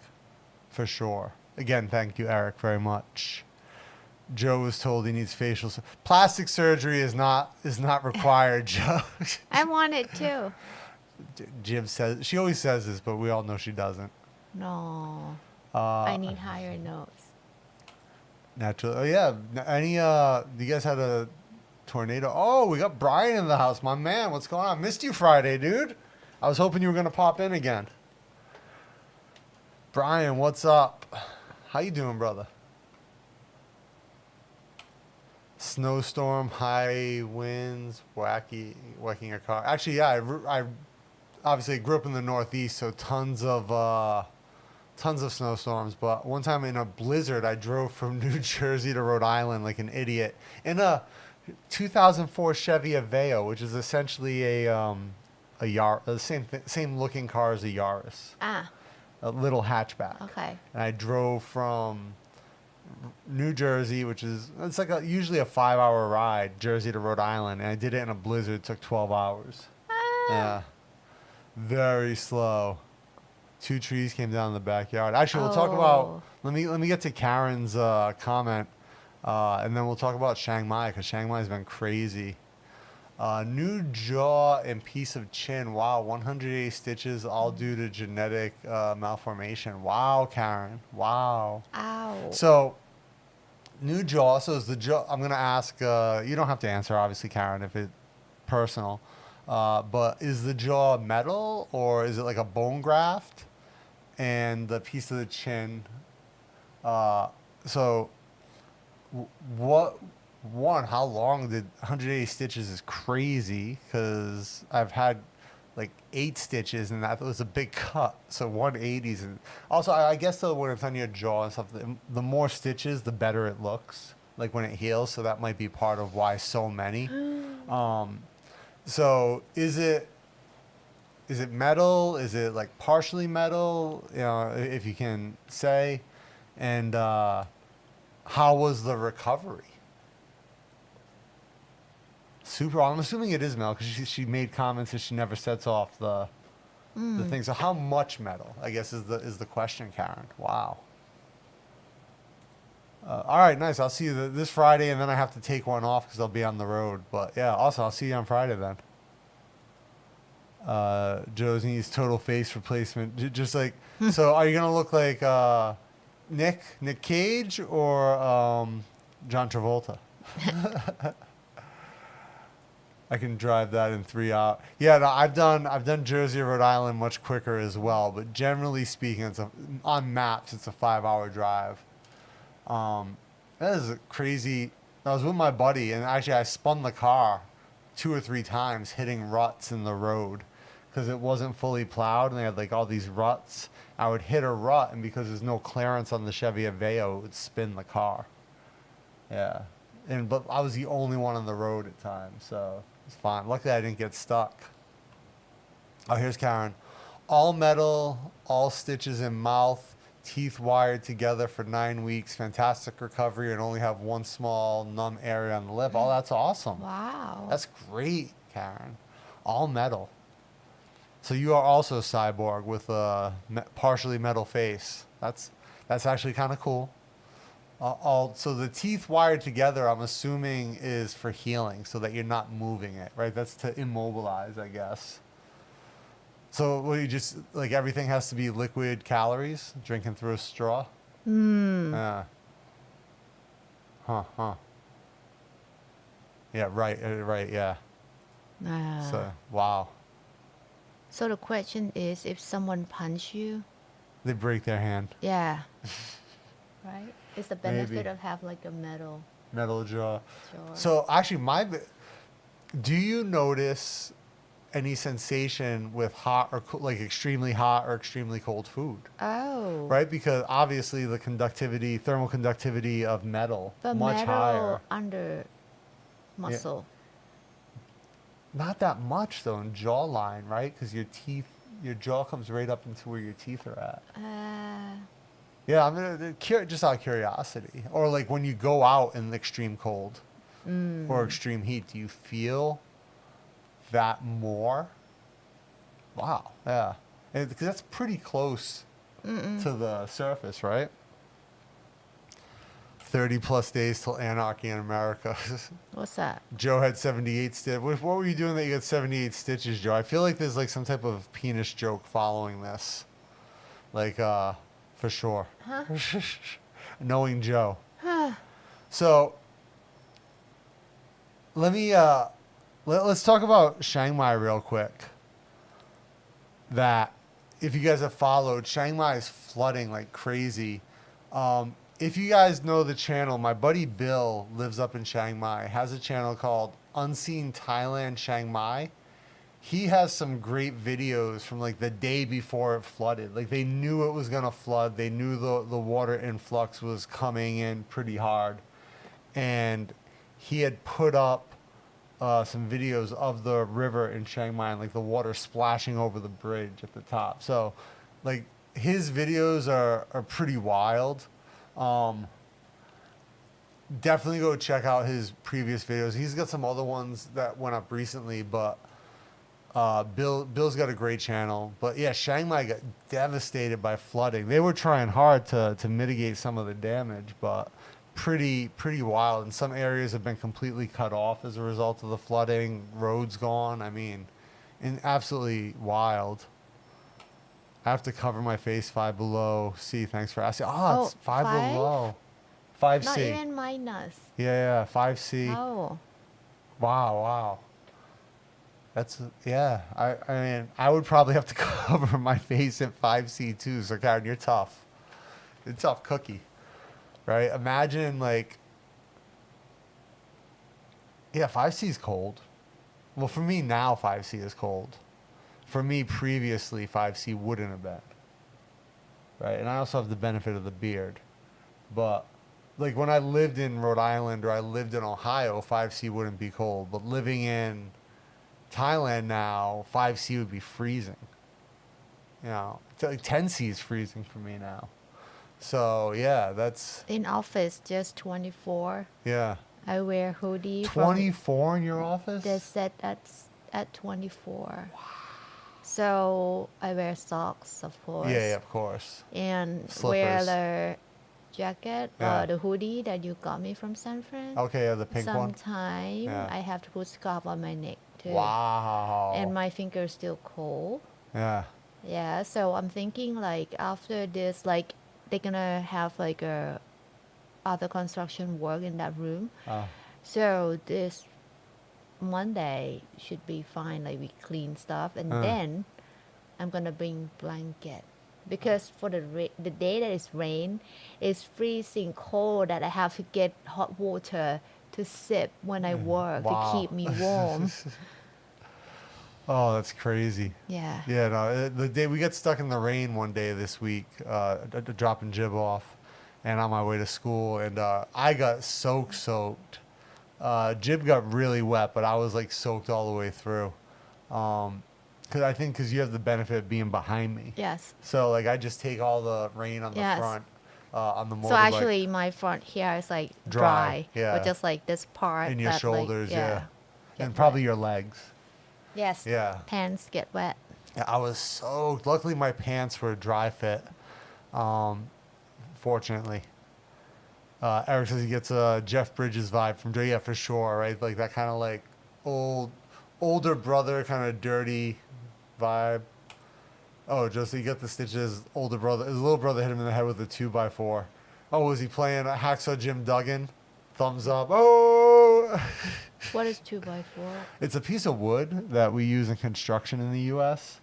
for sure. Again, thank you, Eric, very much. Joe was told he needs facial. Plastic surgery is not required, Joe. I want it too. Jib says, she always says this, but we all know she doesn't. No. I need higher nose. Naturally. Oh, yeah. You guys had a tornado? Oh, we got Brian in the house. My man, what's going on? Missed you Friday, dude. I was hoping you were going to pop in again. Brian, what's up? How you doing, brother? Snowstorm, high winds, whacking a car. Actually, yeah, I obviously grew up in the Northeast, so tons of snowstorms. But one time in a blizzard, I drove from New Jersey to Rhode Island like an idiot in a 2004 Chevy Aveo, which is essentially a Yaris, same looking car as a Yaris. A little hatchback. Okay. And I drove from New Jersey, it's like usually a 5-hour ride, Jersey to Rhode Island, and I did it in a blizzard. It took 12 hours. Yeah. Very slow. 2 trees came down in the backyard. Actually, we'll talk about. Let me get to Karen's comment And then we'll talk about Chiang Mai because Chiang Mai has been crazy. New jaw and piece of chin. Wow, 180 stitches all due to genetic malformation. Wow, Karen. Wow. Ow. So, new jaw. So is the jaw? I'm gonna ask. You don't have to answer, obviously, Karen, if it's personal. But is the jaw metal or is it like a bone graft? And the piece of the chin. So, what? One, how long did 180 stitches is crazy because I've had like 8 stitches and that was a big cut. So 180s and also I guess though when it's on your jaw and stuff, the more stitches, the better it looks. Like when it heals, so that might be part of why so many. So is it metal? Is it like partially metal? You know, if you can say, and how was the recovery? Super. I'm assuming it is metal because she made comments that she never sets off the thing. So how much metal? I guess is the question, Karen. Wow. All right, nice. I'll see you this Friday, and then I have to take one off because I'll be on the road. But yeah, also I'll see you on Friday then. Joe's needs total face replacement. Just like so, are you gonna look like Nick Cage or John Travolta? I can drive that in 3 hours. Yeah, no, I've done Jersey, Rhode Island much quicker as well. But generally speaking, on maps it's a 5-hour drive. That is crazy. I was with my buddy, and actually I spun the car 2 or 3 times, hitting ruts in the road because it wasn't fully plowed, and they had like all these ruts. I would hit a rut, and because there's no clearance on the Chevy Aveo, it would spin the car. Yeah, but I was the only one on the road at times, so it's fine. Luckily, I didn't get stuck. Oh, here's Karen. All metal, all stitches in mouth, teeth wired together for 9 weeks. Fantastic recovery, and only have one small numb area on the lip. Oh, that's awesome. Wow. That's great, Karen. All metal. So you are also a cyborg with a partially metal face. That's actually kind of cool. So the teeth wired together, I'm assuming, is for healing, so that you're not moving it, right? That's to immobilize, I guess. So you just like everything has to be liquid calories, drinking through a straw. Yeah. Huh. Yeah. Right. Yeah. So wow. So the question is, if someone punch you, They break their hand. yeah, right? It's the benefit Maybe. of have like a metal Metal jaw. jaw. So actually, do you notice any sensation with hot or like extremely hot or extremely cold food? Oh. Right, because obviously the thermal conductivity of metal But much metal higher. under muscle. Not that much though in jawline, right? Because your jaw comes right up into where your teeth are at. Yeah, I mean, just out of curiosity, or like when you go out in the extreme cold or extreme heat, do you feel that more? Wow, yeah, because that's pretty close to the surface, right? 30+ days till anarchy in America. What's that? Joe had 78 stitches. What were you doing that you got 78 stitches, Joe? I feel like there's like some type of penis joke following this. Like, for sure. Huh? Knowing Joe. So, let me, let's talk about Chiang Mai real quick. That, if you guys have followed, Chiang Mai is flooding like crazy. If you guys know the channel, my buddy Bill lives up in Chiang Mai, has a channel called Unseen Thailand Chiang Mai. He has some great videos from like the day before it flooded. Like they knew it was gonna flood. They knew the water influx was coming in pretty hard. And he had put up some videos of the river in Chiang Mai and like the water splashing over the bridge at the top. So like his videos are pretty wild. Definitely go check out his previous videos. He's got some other ones that went up recently, but Bill's got a great channel. But yeah, Chiang Mai got devastated by flooding. They were trying hard to mitigate some of the damage, but pretty wild. And some areas have been completely cut off as a result of the flooding. Roads gone. I mean, absolutely wild. I have to cover my face 5 below C. Thanks for asking. Oh, it's 5 5? below. 5C. Not even minus. Yeah, 5C. Oh. Wow. That's, yeah. I mean, I would probably have to cover my face at 5C too. So, Karen, you're tough. You're a tough cookie, right? Imagine, like, yeah, 5C is cold. Well, for me now, 5C is cold. For me, previously, 5C wouldn't have been. Right? And I also have the benefit of the beard. But, like, when I lived in Rhode Island or I lived in Ohio, 5C wouldn't be cold. But living in Thailand now, 5C would be freezing. You know, like 10C is freezing for me now. So, yeah, that's... In office, just 24. Yeah. I wear hoodie. 24 in your office? They set at 24. Wow. So I wear socks, of course. Yeah, of course. And Slippers. wear the jacket, Yeah. the hoodie that you got me from San Fran. Okay, yeah, the pink one. Sometime Yeah. I have to put scarf on my neck too. Wow. And my finger's still cold. Yeah. Yeah, so I'm thinking like after this, like they're gonna have like a other construction work in that room. Oh. So this Monday should be fine. Like we clean stuff, and then I'm gonna bring blanket because for the day that it's rain, it's freezing cold that I have to get hot water to sip when I work Wow. to keep me warm. Oh, that's crazy. Yeah. Yeah, no, the day we got stuck in the rain one day this week, dropping Jib off, and on my way to school, and I got soaked. Jib got really wet, but I was like soaked all the way through. Because you have the benefit of being behind me. Yes. So like I just take all the rain on the Yes. front, on the motorbike. So actually, my front here is like dry. Yeah. But just like this part. And your that, shoulders, like, yeah. get And probably wet. your legs. Yes. Yeah. Pants get wet. Yeah, I was soaked. Luckily, my pants were dry fit. Fortunately. Eric says he gets a Jeff Bridges vibe from Dre. Yeah, for sure, right? Like that kind of like older brother, kind of dirty vibe. Oh, just he got the stitches. Older brother, his little brother hit him in the head with a 2x4. Oh, was he playing Hacksaw Jim Duggan? Thumbs up. Oh. What is 2x4? It's a piece of wood that we use in construction in the U.S.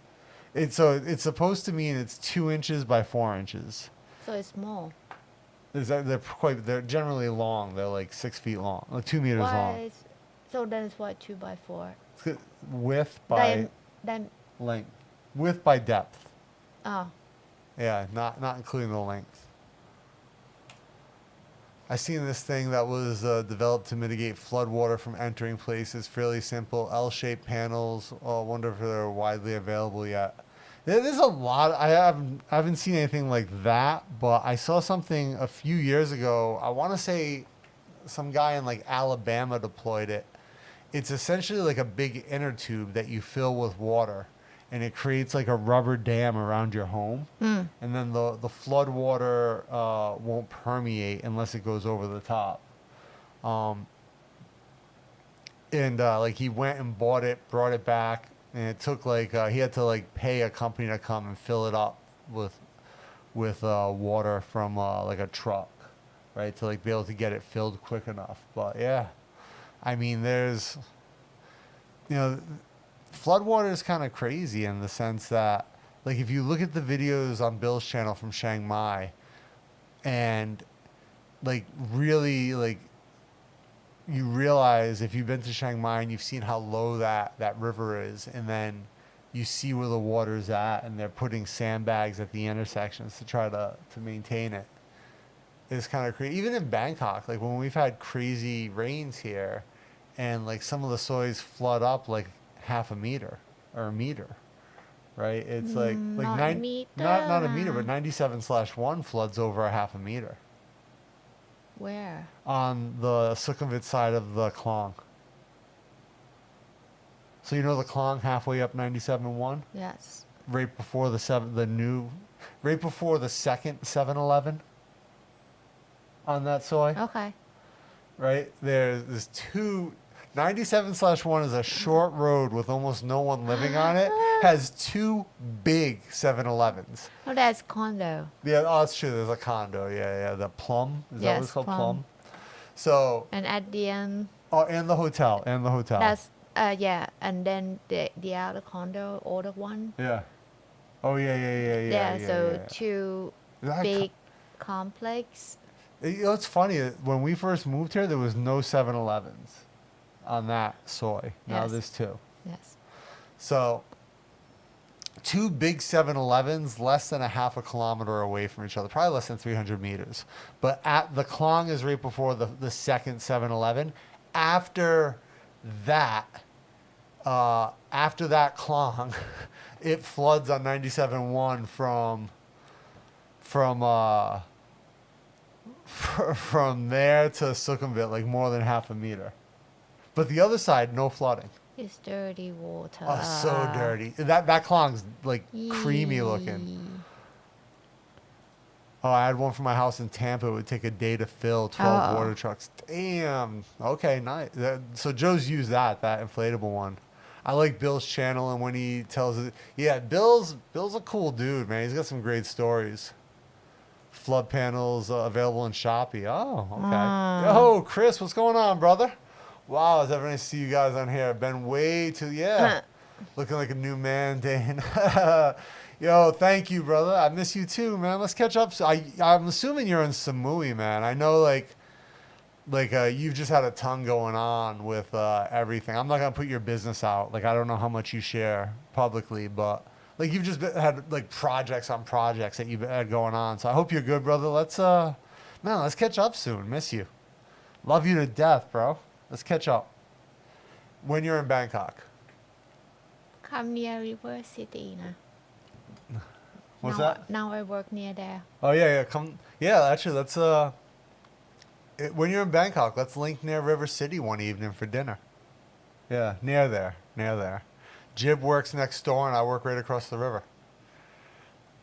It's supposed to mean it's 2 inches by 4 inches. So it's small. They're generally long. They're like 6 feet long, like 2 meters long. So then it's what 2x4? Width by length, width by depth. Oh. Yeah, not including the length. I seen this thing that was developed to mitigate floodwater from entering places. Fairly simple, L-shaped panels. Oh, I wonder if they're widely available yet. There's a lot. I haven't seen anything like that, but I saw something a few years ago. I want to say some guy in like Alabama deployed it. It's essentially like a big inner tube that you fill with water, and it creates like a rubber dam around your home. And then the flood water won't permeate unless it goes over the top. Like he went and bought it, brought it back, and it took like he had to like pay a company to come and fill it up with water from like a truck, right, to like be able to get it filled quick enough. But yeah, I mean, there's, floodwater is kind of crazy in the sense that, like, if you look at the videos on Bill's channel from Chiang Mai, and like really like you realize if you've been to Chiang Mai and you've seen how low that river is, and then you see where the water's at, and they're putting sandbags at the intersections to try to maintain it. It's kind of crazy. Even in Bangkok, like when we've had crazy rains here, and like some of the soys flood up like half a meter or a meter, right? It's like Not a meter. not a meter, but 97/1 floods over a half a meter Where? on the Sukhumvit side of the Klong. So you know the Klong halfway up 97/1, Yes. right before right before the second 7-Eleven. on that soy. Okay. Right? There's two. 97/1 is a short road with almost no one living on it. Has two big 7-Elevens. Oh, that's condo. Yeah, oh, that's true. There's a condo. Yeah. The Plum. Is that what it's Yes, called? Plum. So, And at the end, oh, and the hotel. that's yeah. And then the other condo, older one. Yeah. Oh, yeah. So two Is that big complex. You know, it's funny. When we first moved here, there was no 7-Elevens on that soy. Now Yes. there's two. Yes. So, two big 7-Elevens less than a half a kilometer away from each other, probably less than 300 meters. But at the Klong is right before the second 7-Eleven. After that Klong, it floods on 97.1 from there to Sukhumvit, like more than half a meter. But the other side, no flooding. It's dirty water. Oh, so dirty. That Klong's like creamy looking. Yee. Oh, I had one from my house in Tampa. It would take a day to fill 12 water trucks. Damn. Okay, nice. So Joe's used that inflatable one. I like Bill's channel, and when he tells it, yeah, Bill's a cool dude, man. He's got some great stories. Flood panels available in Shop.I. Oh, okay. Yo, Chris, what's going on, brother? Wow, it's ever nice to see you guys on here. Been way too, looking like a new man, Dane. Yo, thank you, brother. I miss you too, man. Let's catch up. I'm assuming you're in Samui, man. I know, like you've just had a ton going on with everything. I'm not gonna put your business out. Like, I don't know how much you share publicly, but like you've just had like projects on projects that you've had going on. So I hope you're good, brother. Let's catch up soon. Miss you. Love you to death, bro. Let's catch up. When you're in Bangkok. Come near River City, na. What's now, that? Now I work near there. Oh yeah. Come. Yeah, actually, let's when you're in Bangkok, let's link near River City one evening for dinner. Yeah, near there. Jib works next door, and I work right across the river.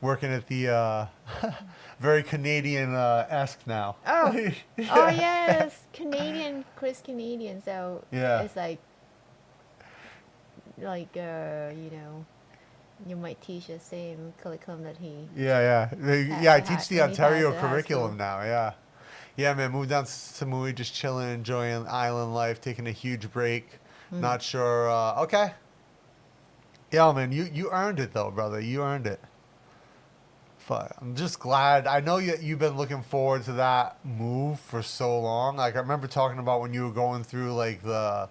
Working at the very Canadian-esque now. Oh, oh yes, Chris Canadian. So Yeah. it's like you know, you might teach the same curriculum that he. Yeah. I teach the when he Ontario passed at high curriculum school. now. Yeah. Yeah, man. Moved down to Samui, just chilling, enjoying island life, taking a huge break. Not sure. Okay. Yeah, man. You earned it though, brother. You earned it. I'm just glad. I know you've been looking forward to that move for so long. Like, I remember talking about when you were going through like the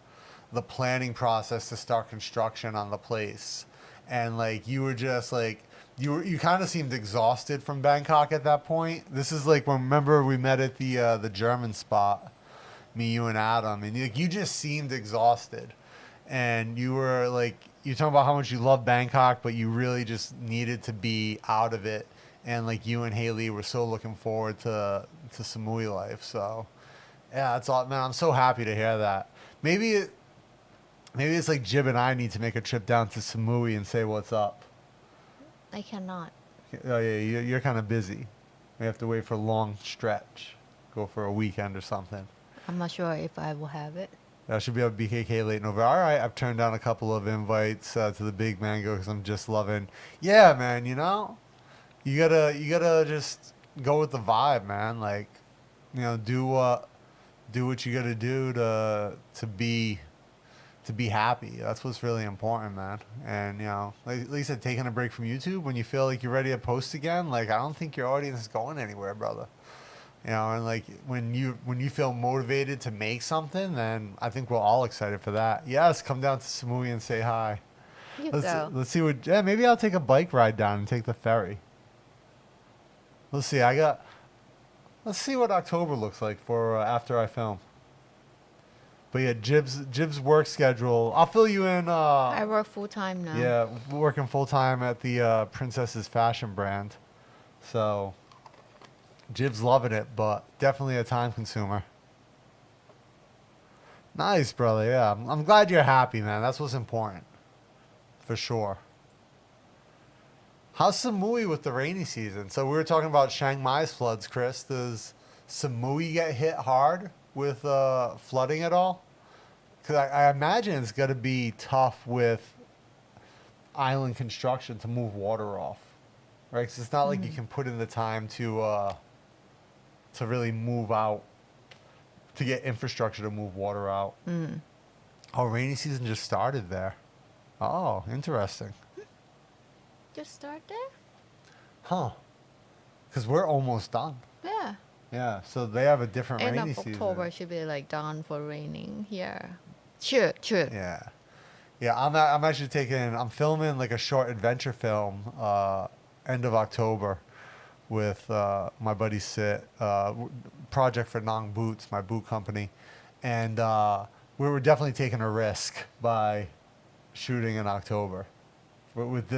planning process to start construction on the place, and like you were just like you kind of seemed exhausted from Bangkok at that point. This is like when, remember, we met at the German spot, me, you, and Adam, and you just seemed exhausted, and you were like, you talking about how much you love Bangkok, but you really just needed to be out of it. And like you and Haley were so looking forward to Samui life. So yeah, that's all, man. I'm so happy to hear that. Maybe it's like Jib and I need to make a trip down to Samui and say what's up. I cannot. Oh yeah, you're kind of busy. We have to wait for a long stretch. Go for a weekend or something. I'm not sure if I will have it. I should be at BKK late November. All right, I've turned down a couple of invites to the Big Mango because I'm just loving. Yeah, man. You know, you gotta just go with the vibe, man. Like, you know, do what you gotta do to be happy. That's what's really important, man. And you know, like Lisa, taking a break from YouTube when you feel like you're ready to post again. Like, I don't think your audience is going anywhere, brother. You know, and like when you feel motivated to make something, then I think we're all excited for that. Yes, come down to Samui and say hi. Let's see what. Yeah, maybe I'll take a bike ride down and take the ferry. Let's see. Let's see what October looks like for after I film. But yeah, Jib's work schedule. I'll fill you in. I work full time now. Yeah, working full time at the Princess's fashion brand. So Jib's loving it, but definitely a time consumer. Nice, brother. Yeah, I'm glad you're happy, man. That's what's important, for sure. How's Samui with the rainy season? So we were talking about Chiang Mai's floods, Chris. Does Samui get hit hard with flooding at all? Because I imagine it's going to be tough with island construction to move water off, right? Because it's not like you can put in the time to really move out, to get infrastructure to move water out. Oh, rainy season just started there. Oh, interesting. Just start there? Huh. Because we're almost done. Yeah. Yeah, so they have a different End rainy of season. October should be like done for raining here. Sure. Yeah. Yeah, I'm actually I'm filming like a short adventure film end of October with my buddy Sit, project for Naang Boots, my boot company. And we were definitely taking a risk by shooting in October. But with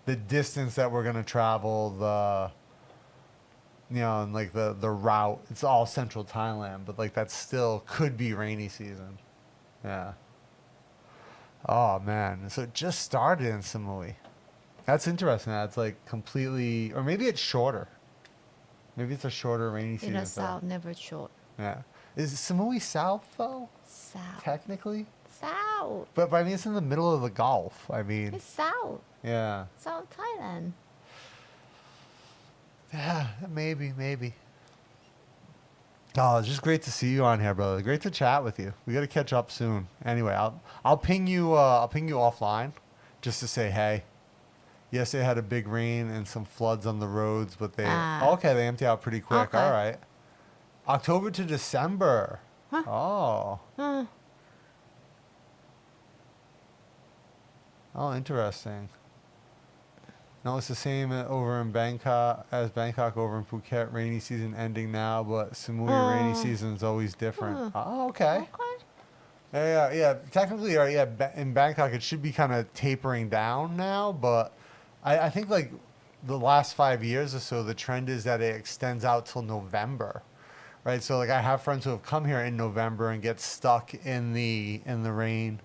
the distance that we're going to travel, and like the route, it's all central Thailand, but like that still could be rainy season. Yeah. Oh man, so it just started in Samui. That's interesting. That's like completely, or maybe it's shorter. Maybe it's a shorter rainy season. In the south, never short. Yeah. Is Samui south though? South. Technically. South. But I mean, it's in the middle of the Gulf. I mean. It's south. Yeah. South Thailand. Yeah, maybe. Oh, it's just great to see you on here, brother. Great to chat with you. We got to catch up soon. Anyway, I'll ping you offline just to say hey. Yes, they had a big rain and some floods on the roads, but they they empty out pretty quick. Okay. All right. October to December. Huh. Oh. Hmm. Oh, interesting. No, it's the same over in Bangkok over in Phuket. Rainy season ending now, but Samui rainy season is always different. Oh, okay. Yeah. Technically, in Bangkok, it should be kind of tapering down now, but I think like the last 5 years or so, the trend is that it extends out till November, right? So like I have friends who have come here in November and get stuck in the rain,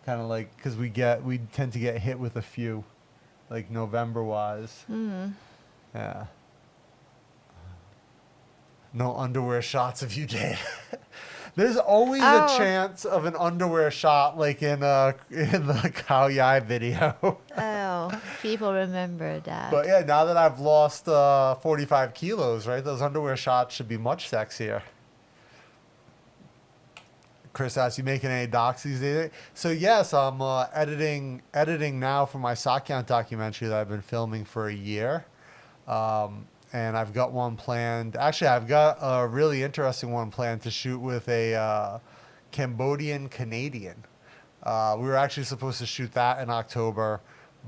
kind of like because we tend to get hit with a few, like November wise. Yeah. No underwear shots of you, Jade. There's always a chance of an underwear shot, like in the Khao Yai video. Oh, people remember that. But yeah, now that I've lost 45 kilos, right, those underwear shots should be much sexier. Chris asked, you making any docs these days? So yes, I'm editing now for my Sak Yant documentary that I've been filming for a year. And I've got one planned. Actually, I've got a really interesting one planned to shoot with a Cambodian Canadian. We were actually supposed to shoot that in October,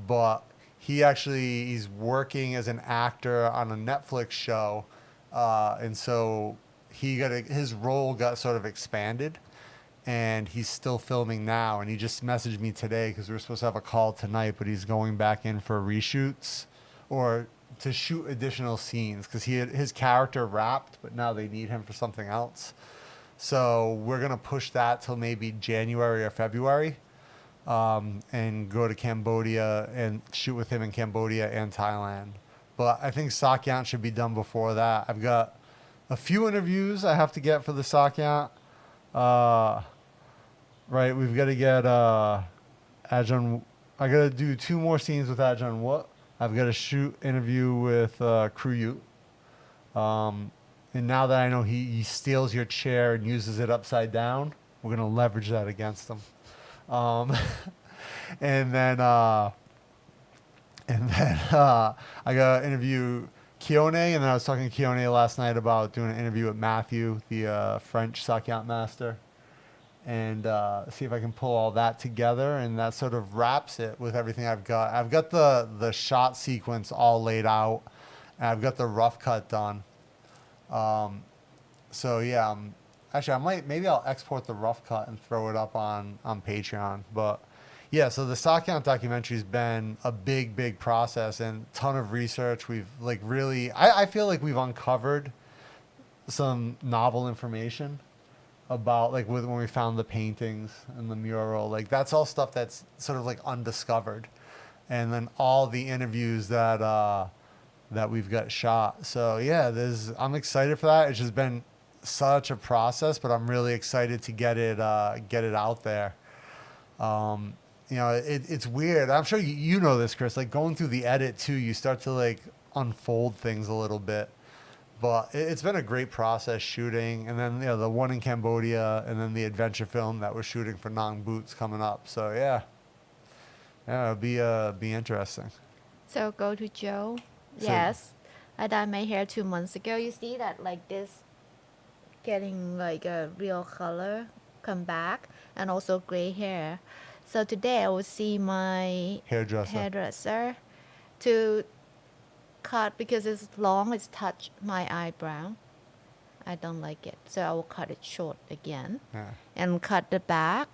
but he's working as an actor on a Netflix show, and so his role got sort of expanded, and he's still filming now. And he just messaged me today because we were supposed to have a call tonight, but he's going back in for reshoots or to shoot additional scenes because his character rapped, but now they need him for something else. So we're going to push that till maybe January or February, and go to Cambodia and shoot with him in Cambodia and Thailand. But I think Sak Yant should be done before that. I've got a few interviews I have to get for the Sak Yant. Right, we've got to get Ajahn. I got to do 2 more scenes with Ajahn What. I've got to interview with Crew Ute. And now that I know he steals your chair and uses it upside down, we're going to leverage that against him. And then I got to interview Keone, and then I was talking to Keone last night about doing an interview with Matthew, the French Sak Yant master, and see if I can pull all that together, and that sort of wraps it with everything I've got. I've got the shot sequence all laid out, and I've got the rough cut done. So yeah, actually maybe I'll export the rough cut and throw it up on Patreon. But yeah, so the Sak Yant documentary's been a big process and ton of research. We've like really, I feel like we've uncovered some novel information about like when we found the paintings and the mural. Like that's all stuff that's sort of like undiscovered. And then all the interviews that that we've got shot. So yeah, I'm excited for that. It's just been such a process, but I'm really excited to get it out there. You know, it's weird. I'm sure you know this, Chris. Like going through the edit too, you start to like unfold things a little bit. But it's been a great process shooting, and then the one in Cambodia, and then the adventure film that we're shooting for Naang Boots coming up. So yeah, it'll be interesting. So go to Joe. Yes, I dyed my hair 2 months ago. You see that like this, getting like a real color come back, and also gray hair. So today I will see my hairdresser to cut, because it's long, it's touched my eyebrow. I don't like it, so I will cut it short again, and cut the back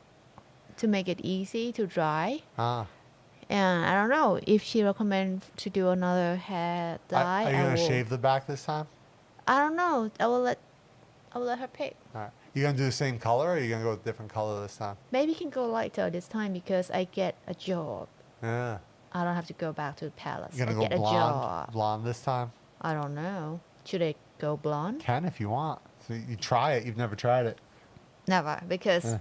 to make it easy to dry. And I don't know if she recommends to do another hair dye. Are you gonna shave the back this time? I don't know. I will let her pick. All right. You gonna do the same color, or are you gonna go with a different color this time? Maybe you can go lighter this time because I get a job. Yeah. I don't have to go back to the palace. You're gonna I get go a job. blonde this time? I don't know. Should I go blonde? Can if you want. So you try it. You've never tried it. Never, because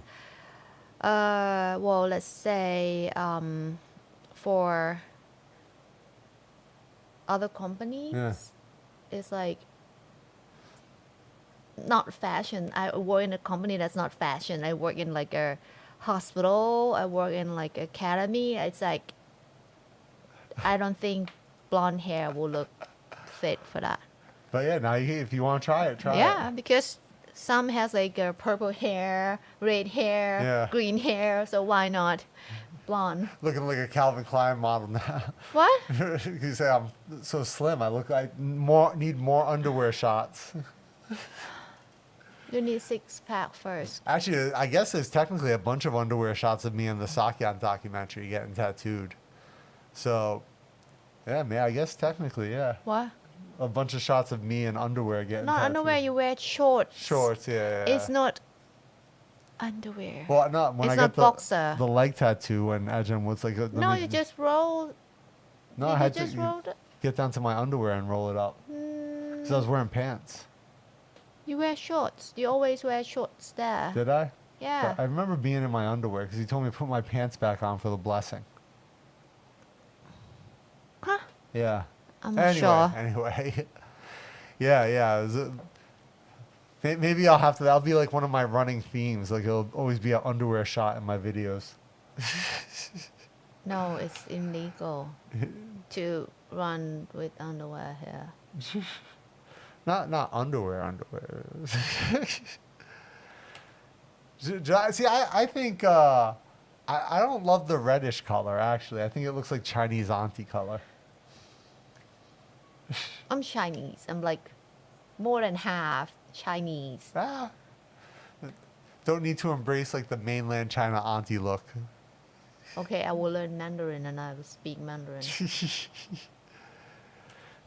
well, let's say for other companies, it's like not fashion. I work in a company that's not fashion. I work in like a hospital. I work in like academy. It's like, I don't think blonde hair will look fit for that. But yeah, now if you want to try it, try it. Yeah, because some has like a purple hair, red hair, green hair. So why not blonde? Looking like a Calvin Klein model now. What? You say I'm so slim. I look like need more underwear shots. You need 6-pack first. Actually, I guess there's technically a bunch of underwear shots of me in the Sak Yant documentary getting tattooed. So, yeah, man, I guess technically, yeah. What? A bunch of shots of me in underwear getting Not tattooed. underwear, you wear shorts. Shorts, yeah. It's not underwear. Well, no, when it's I not got boxer. the leg tattoo, when Ajahn was like... No, you just roll. No, I had to get down to my underwear and roll it up. Because I was wearing pants. You wear shorts. You always wear shorts there. Did I? Yeah. But I remember being in my underwear because he told me to put my pants back on for the blessing. Huh? Yeah. I'm not sure. Anyway. Yeah. Maybe I'll have to... That'll be like one of my running themes. Like, it'll always be an underwear shot in my videos. No, it's illegal to run with underwear here. Not underwear. See, I think I don't love the reddish color. Actually, I think it looks like Chinese auntie color. I'm Chinese. I'm like more than half Chinese. Don't need to embrace like the mainland China auntie look. Okay, I will learn Mandarin and I will speak Mandarin.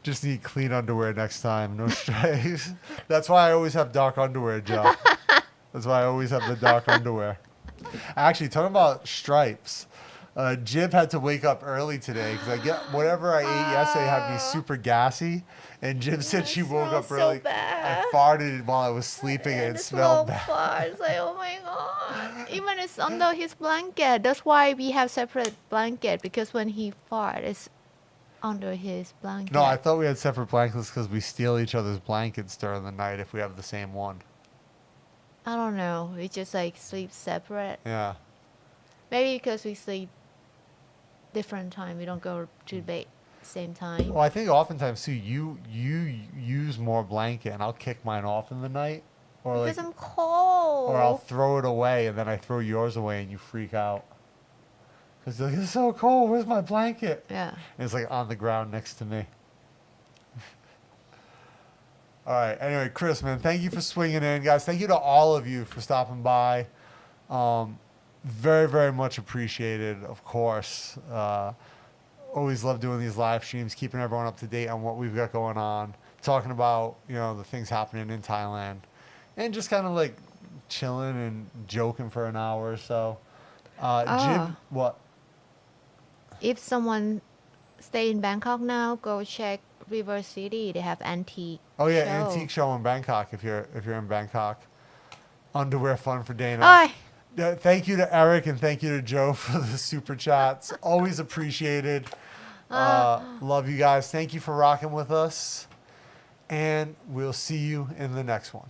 Just need clean underwear next time. No stripes. That's why I always have dark underwear, Joe. That's why I always have the dark underwear. Actually, talking about stripes, Jib had to wake up early today because whatever I ate yesterday had me super gassy. And Jib said she woke up early. So bad. I farted while I was sleeping and it smelled bad. Farts. Like, oh my god! Even it's under his blanket. That's why we have separate blanket, because when he farts, it's under his blanket. No, I thought we had separate blankets because we steal each other's blankets during the night if we have the same one. I don't know. We just like sleep separate. Yeah. Maybe because we sleep different time. We don't go to bed same time. Well, I think oftentimes too, you use more blanket, and I'll kick mine off in the night, or because I'm cold. or I'll throw it away, and then I throw yours away, and you freak out. Because you're like, it's so cold. Where's my blanket? Yeah. And it's like on the ground next to me. All right. Anyway, Chris, man, thank you for swinging in, guys. Thank you to all of you for stopping by. Very, very much appreciated, of course. Always love doing these live streams, keeping everyone up to date on what we've got going on, talking about, the things happening in Thailand, and just kind of like chilling and joking for an hour or so. Jib, what? If someone stay in Bangkok now, go check River City. They have antique. Oh yeah, show. antique show in Bangkok. If you're in Bangkok, underwear fun for Dana. Oh, Thank you to Eric and thank you to Joe for the super chats. Always appreciated. Love you guys. Thank you for rocking with us, and we'll see you in the next one.